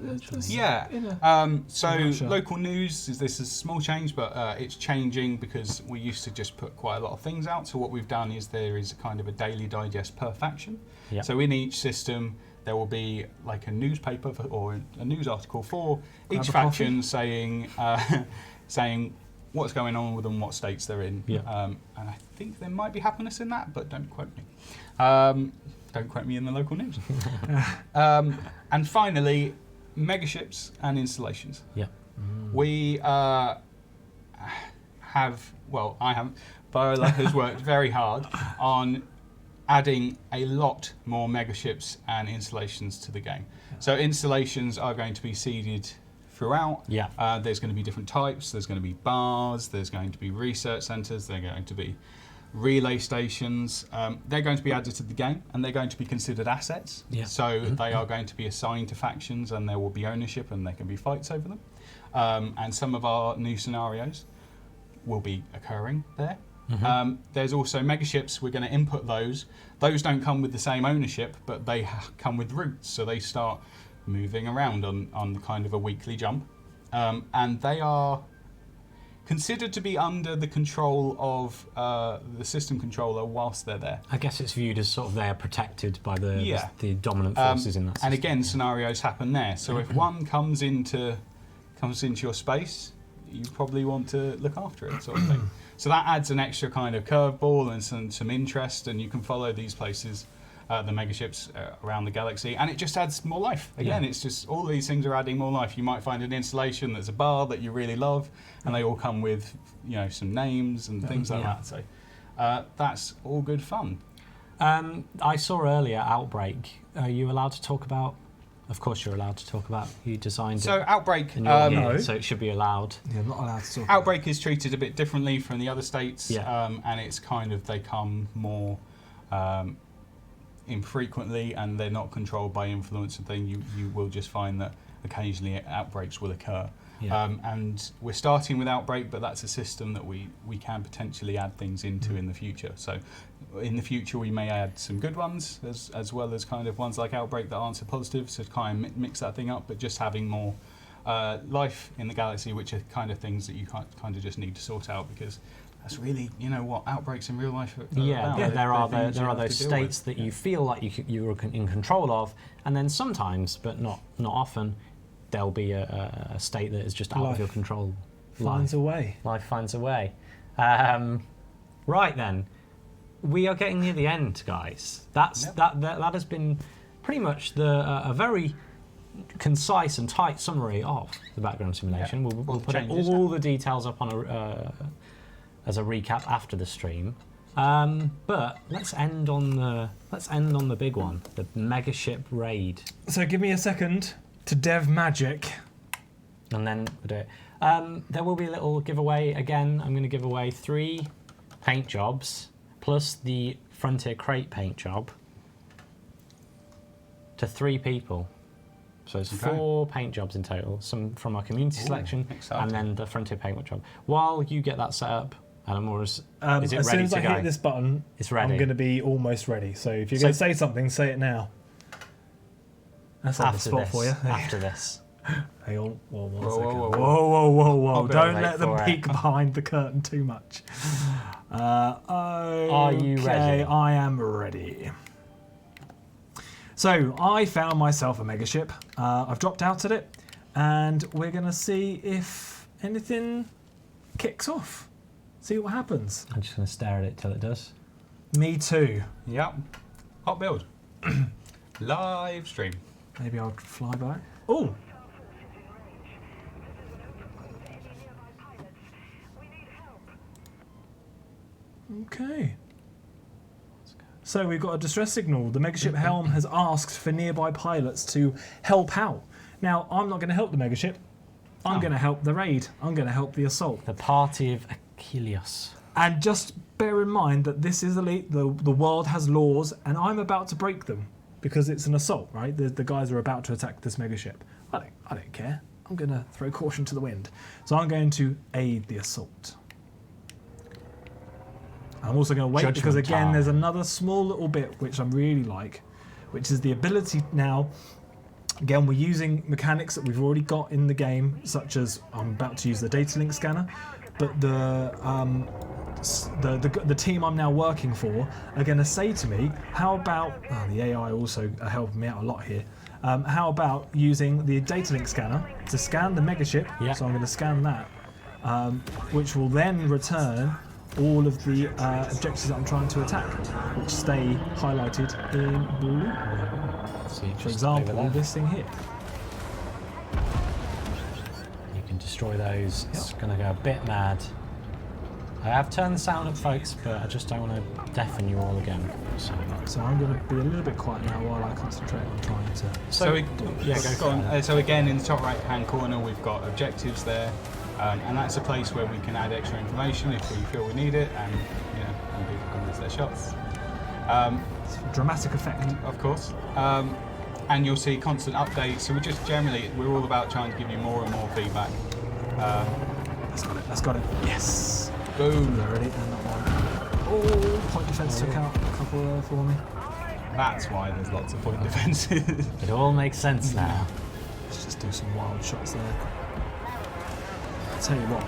So local news this is a small change, but it's changing because we used to just put quite a lot of things out. So what we've done is there is kind of a daily digest per faction. Yeah. So in each system there will be like a newspaper or a news article for each faction saying what's going on with them, what states they're in. Yeah. And I think there might be happiness in that, but don't quote me. Don't quote me in the local news. And finally, megaships and installations. Yeah. We I haven't. Viola has worked very hard on adding a lot more megaships and installations to the game. So installations are going to be seeded throughout. There's going to be different types. There's going to be bars. There's going to be research centres. They're going to be relay stations. They're going to be added to the game, and they're going to be considered assets. So they are going to be assigned to factions, and there will be ownership, and there can be fights over them. And some of our new scenarios will be occurring there. There's also megaships. We're going to input those. Those don't come with the same ownership, but they come with routes, so they start moving around on kind of a weekly jump. And they are considered to be under the control of the system controller whilst they're there. I guess it's viewed as sort of they're protected by the dominant forces in that system. And again, scenarios happen there. So if one comes into your space, you probably want to look after it, sort of thing. So that adds an extra kind of curveball and some interest, and you can follow these places, the megaships around the galaxy, and it just adds more life. Again, it's just all these things are adding more life. You might find an installation that's a bar that you really love, and they all come with some names and things like that. So that's all good fun. I saw earlier Outbreak. Are you allowed to talk about? Of course, you're allowed to talk about. You designed so it. Outbreak. No. So it should be allowed. Yeah, I'm not allowed to talk. Outbreak is treated a bit differently from the other states, Yeah. and it's kind of they come more infrequently, and they're not controlled by influence and thing. You will just find that occasionally outbreaks will occur. Yeah. And we're starting with Outbreak, but that's a system that we can potentially add things into in the future. So in the future we may add some good ones as well as kind of ones like Outbreak that aren't so positive, so to kind of mix that thing up, but just having more life in the galaxy, which are kind of things that you kind of just need to sort out, because that's really, what outbreaks in real life are about. There are those states that you feel like you're in control of, and then sometimes, but not often, there'll be a state that is just out of your control. Finds a way. Life finds a way. Right then, we are getting near the end, guys. That has been pretty much a very concise and tight summary of the background simulation. Yeah. We'll put all the details up on as a recap after the stream. But let's end on the big one, the Megaship Raid. So give me a second to dev magic, and then we'll do it. There will be a little giveaway again. I'm going to give away 3 paint jobs plus the Frontier Crate paint job to 3 people. So it's 4 paint jobs in total, some from our community selection, and then the Frontier paint job. While you get that set up, Adam, is it ready to go? As soon as I hit this button, it's ready. I'm going to be almost ready. So if you're going to say something, say it now. That's on the spot for you. After this. Hang on, one Whoa, second. whoa, Whoa. Don't let them peek behind the curtain too much. Are you ready? I am ready. So I found myself a megaship. I've dropped out at it, and we're going to see if anything kicks off. See what happens. I'm just going to stare at it till it does. Me too. Yep. Hot build. Live stream. Maybe I'll fly back. Oh! Okay. So we've got a distress signal. The megaship helm has asked for nearby pilots to help out. Now, I'm not going to help the megaship. I'm going to help the raid. I'm going to help the assault. The party of Achilles. And just bear in mind that this is elite. The world has laws, and I'm about to break them because it's an assault, right? The guys are about to attack this megaship. I don't care. I'm going to throw caution to the wind. So I'm going to aid the assault. I'm also going to wait because, again, there's another small little bit which I really like, which is the ability now. Again, we're using mechanics that we've already got in the game, such as I'm about to use the data link scanner, but the team I'm now working for are going to say to me, how about, the AI also are helping me out a lot here, how about using the data link scanner to scan the megaship, so I'm going to scan that, which will then return all of the objectives that I'm trying to attack, which stay highlighted in blue. For example, this thing here. You can destroy those. It's going to go a bit mad. I have turned the sound up, folks, but I just don't want to deafen you all again. So I'm going to be a little bit quiet now while I concentrate on trying to... So again, in the top right-hand corner, we've got objectives there, and that's a place where we can add extra information if we feel we need it, and people can miss their shots. It's a dramatic effect. Of course. And you'll see constant updates. So we're all about trying to give you more and more feedback. That's got it. Yes. Boom. Already, and that one. Oh, point defense took out a couple there for me. That's why there's lots of point defenses. It all makes sense now. Let's just do some wild shots there. I'll tell you what,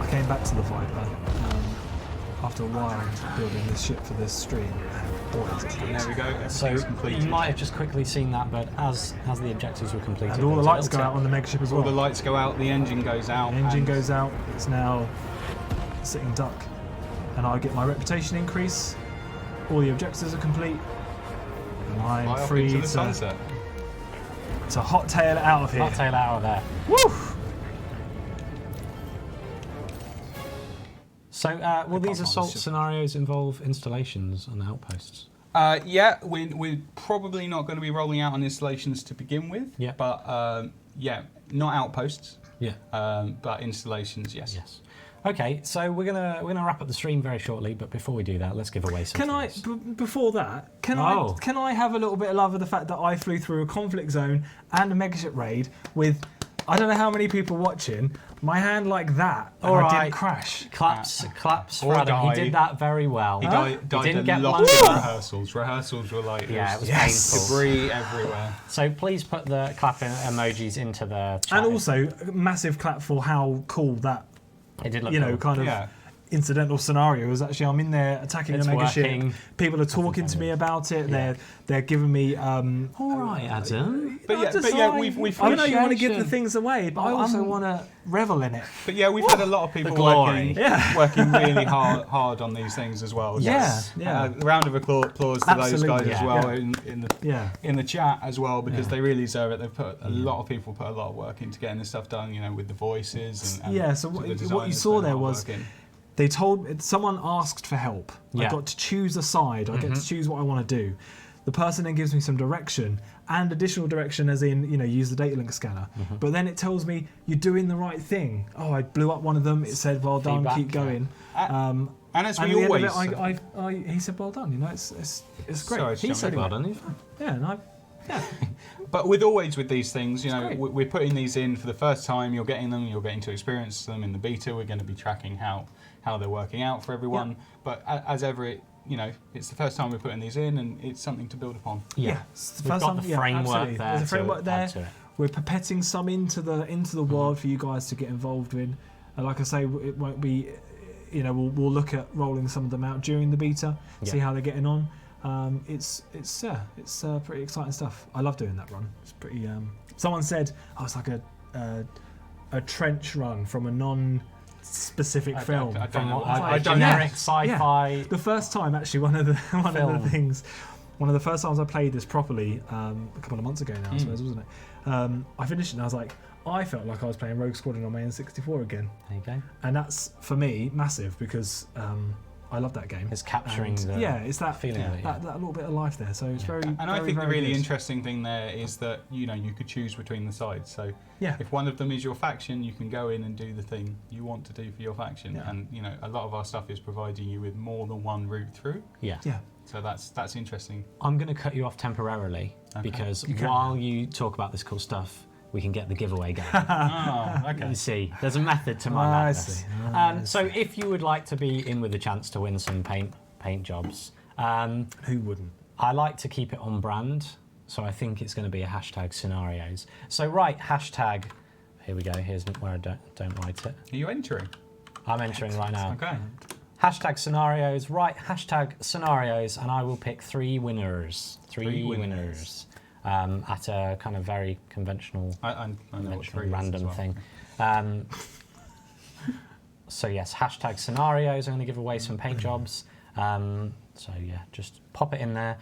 I came back to the Viper after a while building this ship for this stream. Boy, is it good. There we go. So completed. you might have just quickly seen that, but as the objectives were completed, And all the lights go out on the mega ship as well. All the lights go out, the engine goes out. The engine goes out, it's now sitting duck. And I get my reputation increase, all the objectives are complete, and I'm free into the sunset. to hot tail it out of here. Hot tail out of there. Woo! So will these can't assault find the ship. scenarios involve installations on outposts? We're probably not going to be rolling out on installations to begin with. Yeah. But not outposts. Yeah. But installations, yes. Yes. Okay, so we're gonna wrap up the stream very shortly, but before we do that, let's give away some. Can I, before that, can I have a little bit of love of the fact that I flew through a conflict zone and a megaship raid with, I don't know how many people watching, my hand like that, and I didn't crash. Claps Or for Adam. die. He did that very well. He died didn't a get lot blown in up. rehearsals. Rehearsals were like, Yeah, it was Yes. painful. debris everywhere. So please put the clapping emojis into the chat. And also, a massive clap for how cool that, it did look you know, cool. kind of Yeah. incidental scenario is. Actually, I'm in there attacking It's a mega working. ship. People are talking to me about it. They're giving me. All right, Adam. But we've I don't know. You want to give the appreciation. things away, but I also want to revel in it. But yeah, we've had a lot of people glory. working really hard on these things as well. Yes. So, Yeah. a round of applause to those guys Absolutely. as well Yeah. in the chat as well, because Yeah. they really deserve it. They've put a lot of people put a lot of work into getting this stuff done. With the voices and Yeah, so the what you designers saw put a there lot of was work in. they told someone asked for help. I Yeah. got to choose a side. I get to choose what I want to do. The person then gives me some direction and additional direction, as in use the data link scanner. But then it tells me you're doing the right thing. Oh, I blew up one of them. It said, "Well done, Feedback, keep going." And as And we at the end always, of it, he said, "Well done." It's great. Sorry, He John, said go well on. done. Yeah, and But with these things, we're putting these in for the first time. You're getting them. You're getting to experience them in the beta. We're going to be tracking how they're working out for everyone. Yeah. But as ever, it's the first time we're putting these in, and it's something to build upon. Yeah. It's the We've first got time- the yeah, framework absolutely. there. There's a framework to there. add to it. We're pipetting some into the world for you guys to get involved in. And like I say, it won't be. We'll look at rolling some of them out during the beta, see Yeah. how they're getting on. It's pretty exciting stuff. I love doing that run. It's pretty. Someone said, "Oh, it's like a trench run from a non-specific film." I don't know. A I don't generic know. sci-fi. The first time, actually, one of the things, one of the first times I played this properly, a couple of months ago now, I suppose, wasn't it? I finished it and I was like, I felt like I was playing Rogue Squadron on my N64 again, There you go. and that's for me massive because I love that game. It's capturing And, the it's that feeling of it. that little bit of life there. So it's very. And I very, think the very really good. interesting thing there is that you could choose between the sides. So Yeah. if one of them is your faction, you can go in and do the thing you want to do for your faction. Yeah. And a lot of our stuff is providing you with more than one route through. Yeah. Yeah. So that's interesting. I'm going to cut you off temporarily because You can. while you talk about this cool stuff, we can get the giveaway going. Oh, okay. You see, there's a method to my I madness. see. So if you would like to be in with a chance to win some paint jobs, Who wouldn't? I like to keep it on brand, so I think it's going to be a hashtag scenarios. So hashtag, here we go, here's where I don't write it. Are you entering? I'm entering right now. Okay. Hashtag scenarios, hashtag scenarios, and I will pick three winners. Three winners. At a kind of very conventional, I know what three is random as well. thing. So yes, hashtag scenarios. I'm going to give away some paint jobs. So yeah, just pop it in there.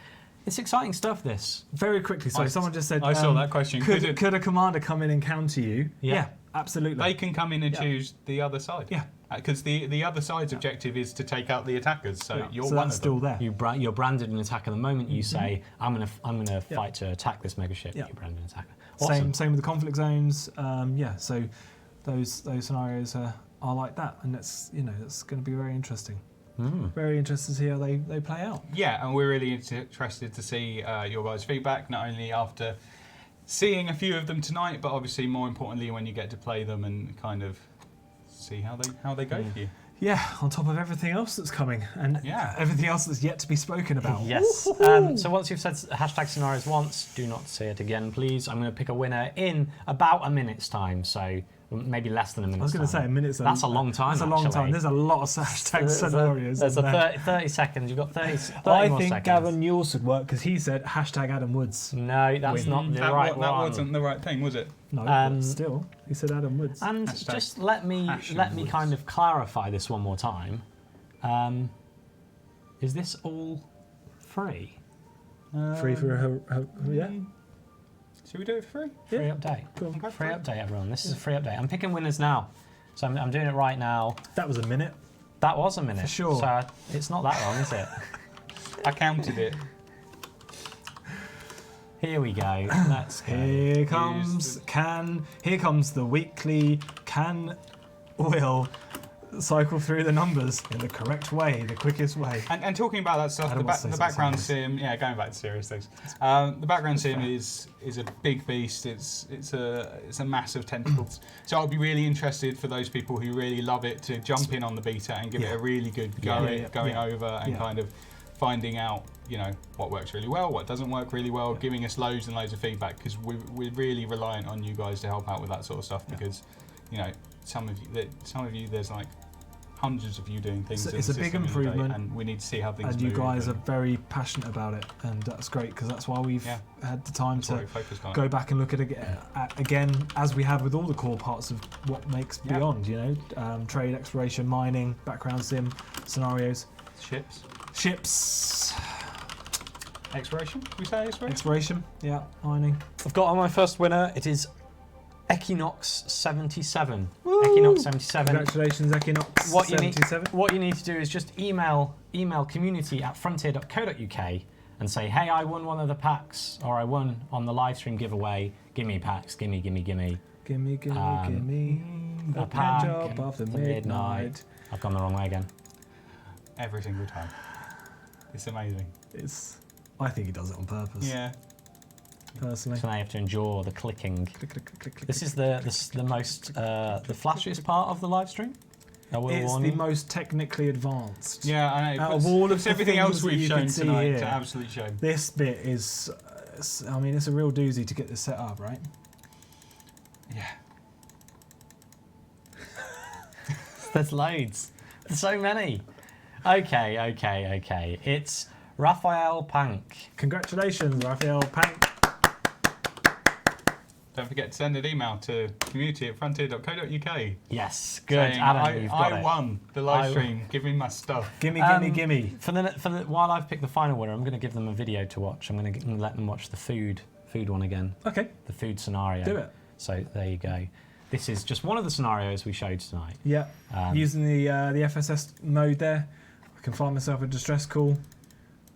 It's exciting stuff, this. Very quickly. So someone just said, I saw that question. Could a commander come in and counter you? Yeah. absolutely. They can come in and choose the other side. Yeah. Because the other side's objective is to take out the attackers, so you're so one that's of them. still there. You're branded an attacker. The moment you say, I'm gonna fight to attack this megaship, Yeah. you're branded an attacker. Awesome. Same with the conflict zones. So those scenarios are like that, and that's going to be very interesting. Very interested to see how they play out. Yeah, and we're really interested to see your guys' feedback, not only after seeing a few of them tonight, but obviously more importantly when you get to play them and kind of see how they go for you. Yeah, on top of everything else that's coming and everything else that's yet to be spoken about. Yes. So once you've said hashtag scenarios once, do not say it again, please. I'm going to pick a winner in about a minute's time. So maybe less than a minute. I was going to say a minute's That's a long time. That's a long time. There's a lot of hashtag scenarios. There's 30 seconds. You've got 30 I more think seconds. Gavin yours would work because he said hashtag Adam Woods. No, that's not the right one. That wasn't the right thing, was it? No, but still, he said Adam Woods. And Hashtag just let me Woods. kind of clarify this one more time. Is this all free? Free for yeah. Should we do it for free? Free update. Cool. Free update, everyone. This is a free update. I'm picking winners now. So I'm doing it right now. That was a minute. That was a minute. For sure. So it's not that long, is it? I counted it. Here we go. Let's go. Here comes the weekly will cycle through the numbers in the correct way, the quickest way. And talking about that stuff, I don't want to say the background something sim, going back to serious things. The background sim is a big beast. It's a massive tentacles. So I'll be really interested for those people who really love it to jump in on the beta and give it a really good going over and kind of finding out, what works really well, what doesn't work really well, giving us loads and loads of feedback because we're really reliant on you guys to help out with that sort of stuff because, some of you, there's like hundreds of you doing things. It's a big improvement, and we need to see how things and move. you guys are very passionate about it, and that's great because that's why we've had the time to go back and look at it again, as we have with all the core parts of what makes Beyond. Trade, exploration, mining, background sim, scenarios, ships. Exploration? We say exploration? Exploration, mining. I've got on my first winner. It is Equinox 77. Woo! Equinox 77. Congratulations, Equinox 77. What you need to do is just email community@frontier.co.uk and say, hey, I won one of the packs, or I won on the live stream giveaway. Gimme packs, gimme. Gimme A the pack job of the midnight. I've gone the wrong way again. Every single time. It's amazing. I think he does it on purpose. Yeah. Personally. So now you have to endure the clicking. Click. This is the most the flashiest part of the live stream. It's the most technically advanced. Yeah, I know. Out of all of the everything else things that we've you shown can see tonight, here, it's an absolute show. This bit is, it's a real doozy to get this set up, right? Yeah. There's loads. There's so many. Okay. It's Raphael Pank. Congratulations, Raphael Pank. Don't forget to send an email to community@frontier.co.uk. Yes, good. Saying, Adam, you've got I it. won the live stream. Give me my stuff. Gimme. While I've picked the final winner, I'm going to give them a video to watch. I'm going to let them watch the food one again. Okay. The food scenario. Do it. So there you go. This is just one of the scenarios we showed tonight. Yeah. Using the FSS mode there, I can find myself a distress call.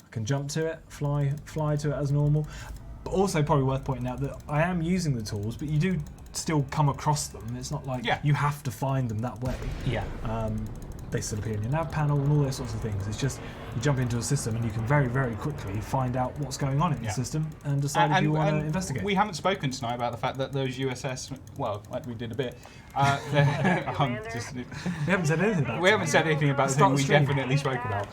I can jump to it, fly to it as normal. But also probably worth pointing out that I am using the tools, but you do still come across them. It's not like you have to find them that way. Yeah. They still appear in your nav panel and all those sorts of things. It's just you jump into a system and you can very, very quickly find out what's going on in the system and decide if you want to investigate. We haven't spoken tonight about the fact that those USS, well, like we did a bit. We We haven't said anything about it. We haven't said anything about the Start thing we the stream. definitely spoke about.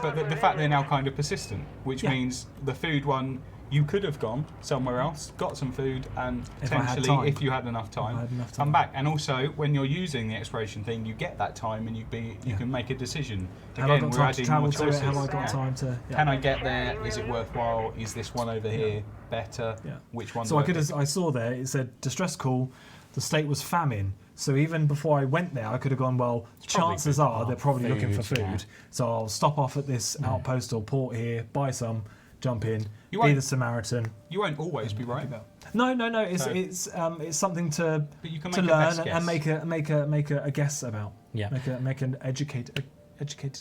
But the fact they're now kind of persistent, which means the food one, you could have gone somewhere else, got some food, and If I had potentially, time. if you had enough time, come back. And also, when you're using the exploration thing, you get that time and you can make a decision. Have I Again, got we're time to adding travel more to it? choices. Have I got time to... Can I get there? Is it worthwhile? Is this one over here better? Yeah. Which one? So I saw there, it said distress call, the state was famine. So even before I went there, I could have gone, well, chances are they're probably looking for food. Yeah. So I'll stop off at this outpost or port here, buy some, jump in, You be won't- the Samaritan. You won't always be right. No. It's So- it's something to But you can to make a best learn guess. and make a guess about. Yeah. Make an educated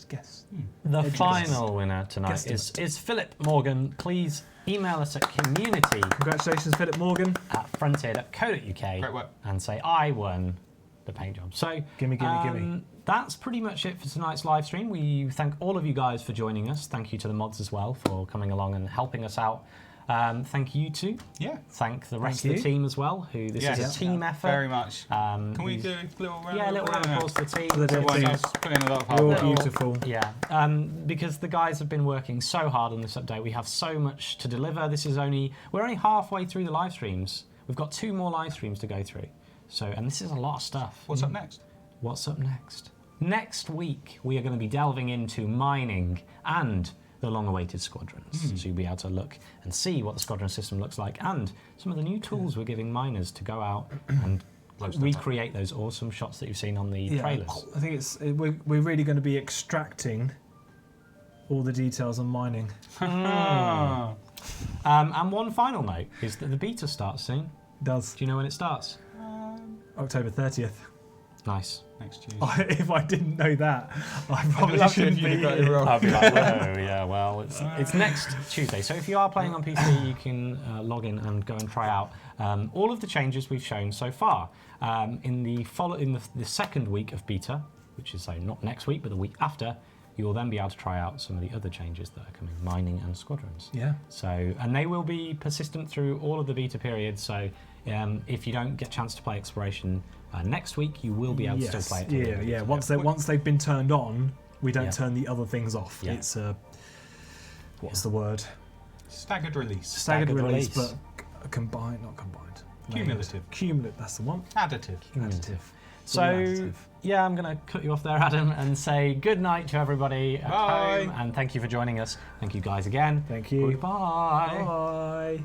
guess. The Educate. final winner tonight is Philip Morgan. Please email us at community Congratulations, Philip Morgan. at frontier.co.uk Great work. and say I won the paint job. So Gimme. that's pretty much it for tonight's live stream. We thank all of you guys for joining us. Thank you to the mods as well for coming along and helping us out. Thank you too. Yeah. Thank the rest Thank of the you. team as well. Who this Yes. is a team effort. Very much. Can we these- do a little round? Yeah, a little round of applause to the team. To the Everyone team. else put in a lot of hard You're work. beautiful. Yeah, because the guys have been working so hard on this update. We have so much to deliver. We're only halfway through the live streams. We've got 2 more live streams to go through. So, and this is a lot of stuff. What's up next? What's up next? Next week, we are going to be delving into mining and the long-awaited squadrons. So you'll be able to look and see what the squadron system looks like and some of the new tools we're giving miners to go out and recreate those awesome shots that you've seen on the trailers. I think we're really going to be extracting all the details on mining. And one final note is that the beta starts soon. Does Do you know when it starts? October 30th. Nice. Next Tuesday. If I didn't know that, I probably love it shouldn't if you be got it here. wrong. I'll be like, whoa, yeah, well, it's next Tuesday. So if you are playing on PC, you can log in and go and try out all of the changes we've shown so far. In the second week of beta, which is so not next week, but the week after, you will then be able to try out some of the other changes that are coming, mining and squadrons. Yeah. So, and they will be persistent through all of the beta periods. So if you don't get a chance to play exploration next week, you will be able to still play it. till the end of the beta. Once they've been turned on, we don't Yeah. turn the other things off. Yeah. It's what's the word? Staggered release. Staggered release, release. but combined, not combined. Cumulative. Cumulative. That's the one. Additive. Additive. So, Additive. yeah, I'm going to cut you off there, Adam, and say good night to everybody at Bye. home. And thank you for joining us. Thank you guys again. Thank you. Goodbye. Bye.